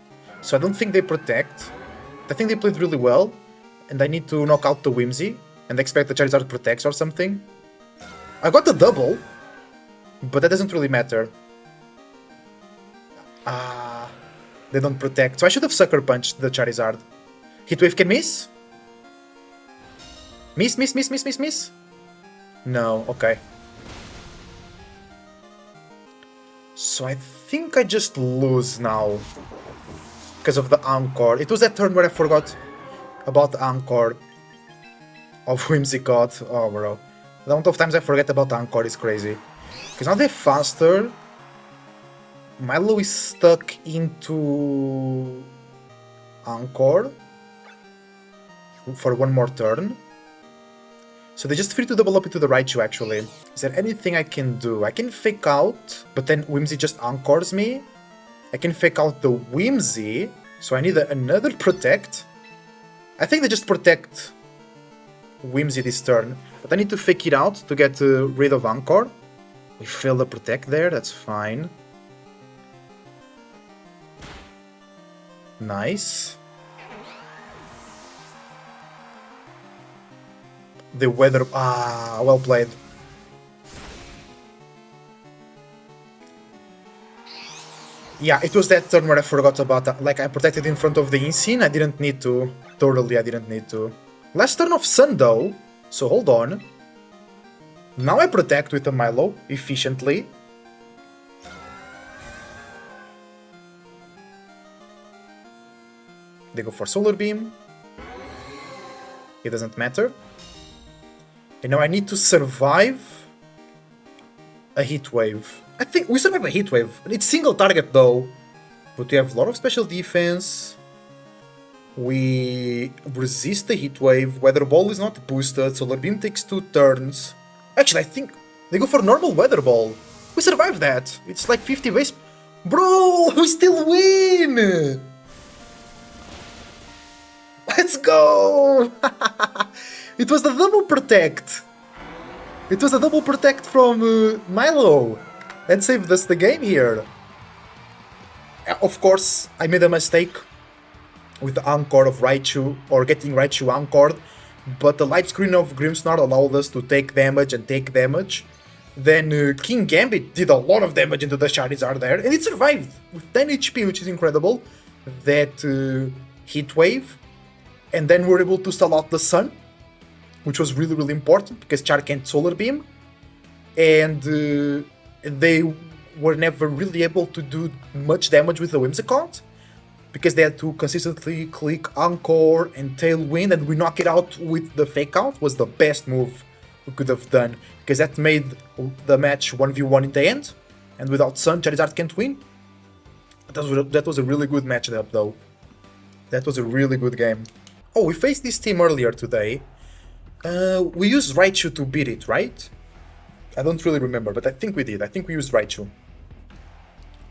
So I don't think they protect. I think they played really well. And I need to knock out the Whimsy. And expect the Charizard protects or something. I got the double. But that doesn't really matter. They don't protect. So I should have Sucker Punched the Charizard. Heat Wave can miss? Miss? No, okay. So I think I just lose now. Because of the Encore. It was that turn where I forgot about the Encore of Whimsicott. Oh, bro. The amount of times I forget about Encore is crazy. Because now they're faster. Milo is stuck into Encore for one more turn. So they're just free to double up into the Raichu actually. Is there anything I can do? I can Fake Out, but then Whimsy just Encores me. I can Fake Out the Whimsy, so I need another Protect. I think they just protect Whimsy this turn, but I need to fake it out to get rid of Anchor. We failed the protect there, that's fine. Nice. The weather... Ah, well played. Yeah, it was that turn where I forgot about that. Like, I protected in front of the Insane, I didn't need to. Totally, I didn't need to. Last turn of Sun, though, so hold on. Now I protect with a Milo, efficiently. They go for Solar Beam. It doesn't matter. And now I need to survive a Heat Wave. I think we survive a Heat Wave. It's single target though. But we have a lot of special defense. We resist the Heat Wave. Weather Ball is not boosted. Solar Beam takes 2 turns. Actually, I think they go for normal Weather Ball. We survive that. It's like 50 base. Bro, we still win! Let's go! It was the double protect. It was a double protect from Milo. And saved us the game here. Of course, I made a mistake with the Anchor of Raichu, or getting Raichu anchored, but the light screen of Grimmsnarl allowed us to take damage and take damage. Then King Gambit did a lot of damage into the Charizard there, and it survived with 10 HP, which is incredible. That Heat Wave, and then we were able to stall out the Sun, which was really, really important, because Char can't Solar Beam, and they were never really able to do much damage with the Whimsicott, because they had to consistently click Anchor and Tailwind, and we knock it out with the Fake Out was the best move we could have done, because that made the match 1v1 in the end, and without Sun, Charizard can't win. That was a really good matchup though. That was a really good game. Oh, we faced this team earlier today. We used Raichu to beat it, right? I don't really remember, but I think we did. I think we used Raichu.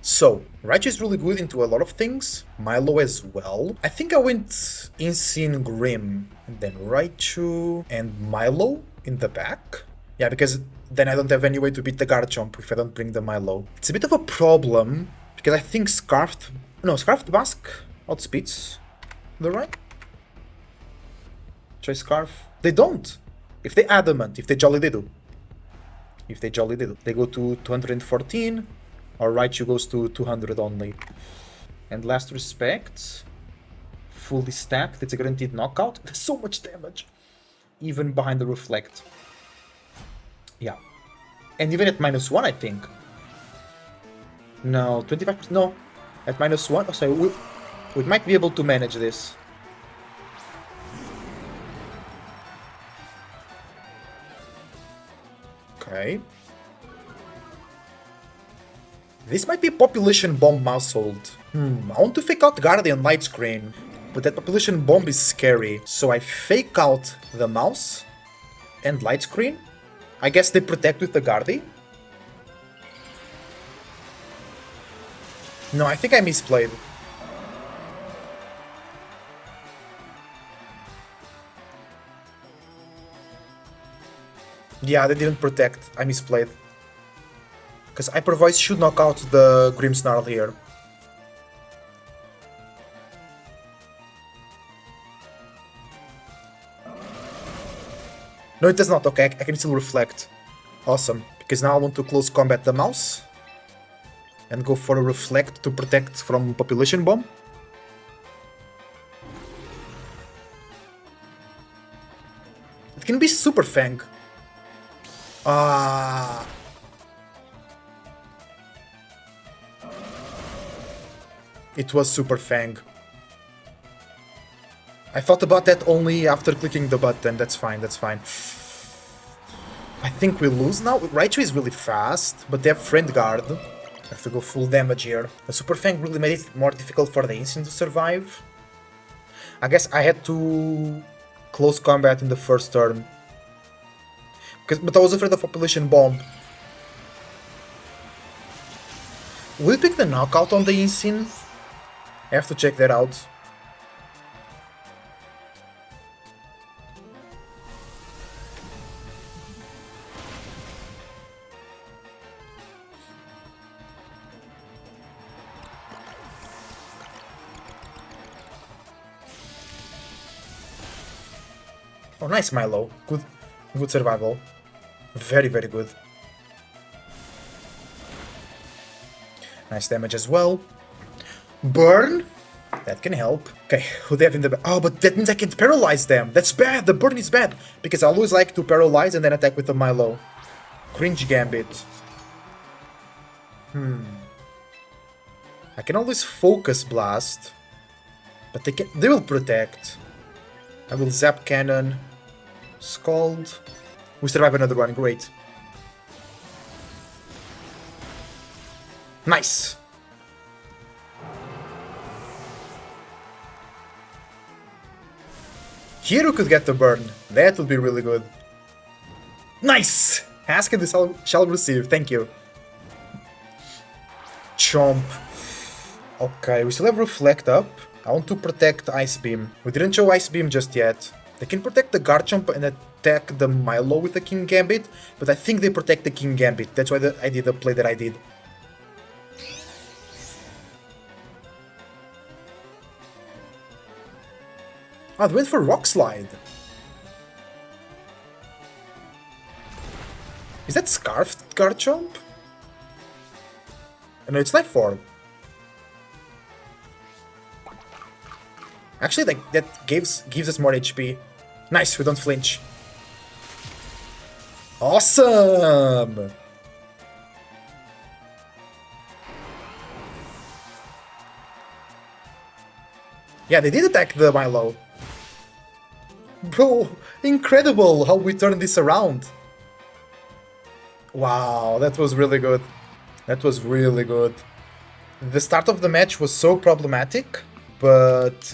So, Raichu is really good into a lot of things. Milo as well. I think I went Insane Grim, and then Raichu and Milo in the back. Yeah, because then I don't have any way to beat the Garchomp if I don't bring the Milo. It's a bit of a problem, because I think Scarfed Mask outspeeds the right. Try Scarf. They don't. If they Adamant, if they Jolly, they do. If they Jolly, they do. They go to 214, or Raichu goes to 200 only. And last respect, fully stacked, it's a guaranteed knockout. There's so much damage, even behind the Reflect. Yeah. And even at -1, I think. No, 25%, no. At -1, oh, sorry, we might be able to manage this. Okay. This might be Population Bomb Household. I want to fake out Guardian Light Screen, but that Population Bomb is scary. So I fake out the mouse and Light Screen. I guess they protect with the Guardi. No, I think I misplayed. Yeah, they didn't protect. I misplayed. Because Hyper Voice should knock out the Grimmsnarl here. No, it does not. Okay, I can still reflect. Awesome. Because now I want to close combat the mouse. And go for a reflect to protect from Population Bomb. It can be Super Fang. It was Super Fang. I thought about that only after clicking the button. That's fine, that's fine. I think we lose now. Raichu is really fast, but they have Friend Guard. I have to go full damage here. The Super Fang really made it more difficult for the Insane to survive. I guess I had to close combat in the first turn. But I was afraid of Population Bomb. Will we pick the knockout on the Insane? I have to check that out. Oh, nice Milo. Good survival. Very, very good. Nice damage as well. Burn? That can help. Okay, who they have in the... Oh, but that means I can't paralyze them. That's bad. The burn is bad. Because I always like to paralyze and then attack with the Milo. Cringe Gambit. I can always focus blast. But they will protect. I will zap cannon. Scald. We survive another one. Great. Nice. Here we could get the burn. That would be really good. Nice! Ask and shall receive. Thank you. Chomp. Okay, we still have Reflect up. I want to protect Ice Beam. We didn't show Ice Beam just yet. They can protect the Garchomp and attack the Milo with the King Gambit, but I think they protect the King Gambit. That's why I did the play that I did. Oh, they went for Rock Slide. Is that Scarfed Garchomp? No, it's Life Orb. Actually, that gives us more HP. Nice, we don't flinch. Awesome! Yeah, they did attack the Milo. Bro, incredible how we turned this around. Wow, that was really good. That was really good. The start of the match was so problematic, but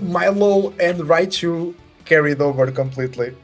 Milo and Raichu carried over completely.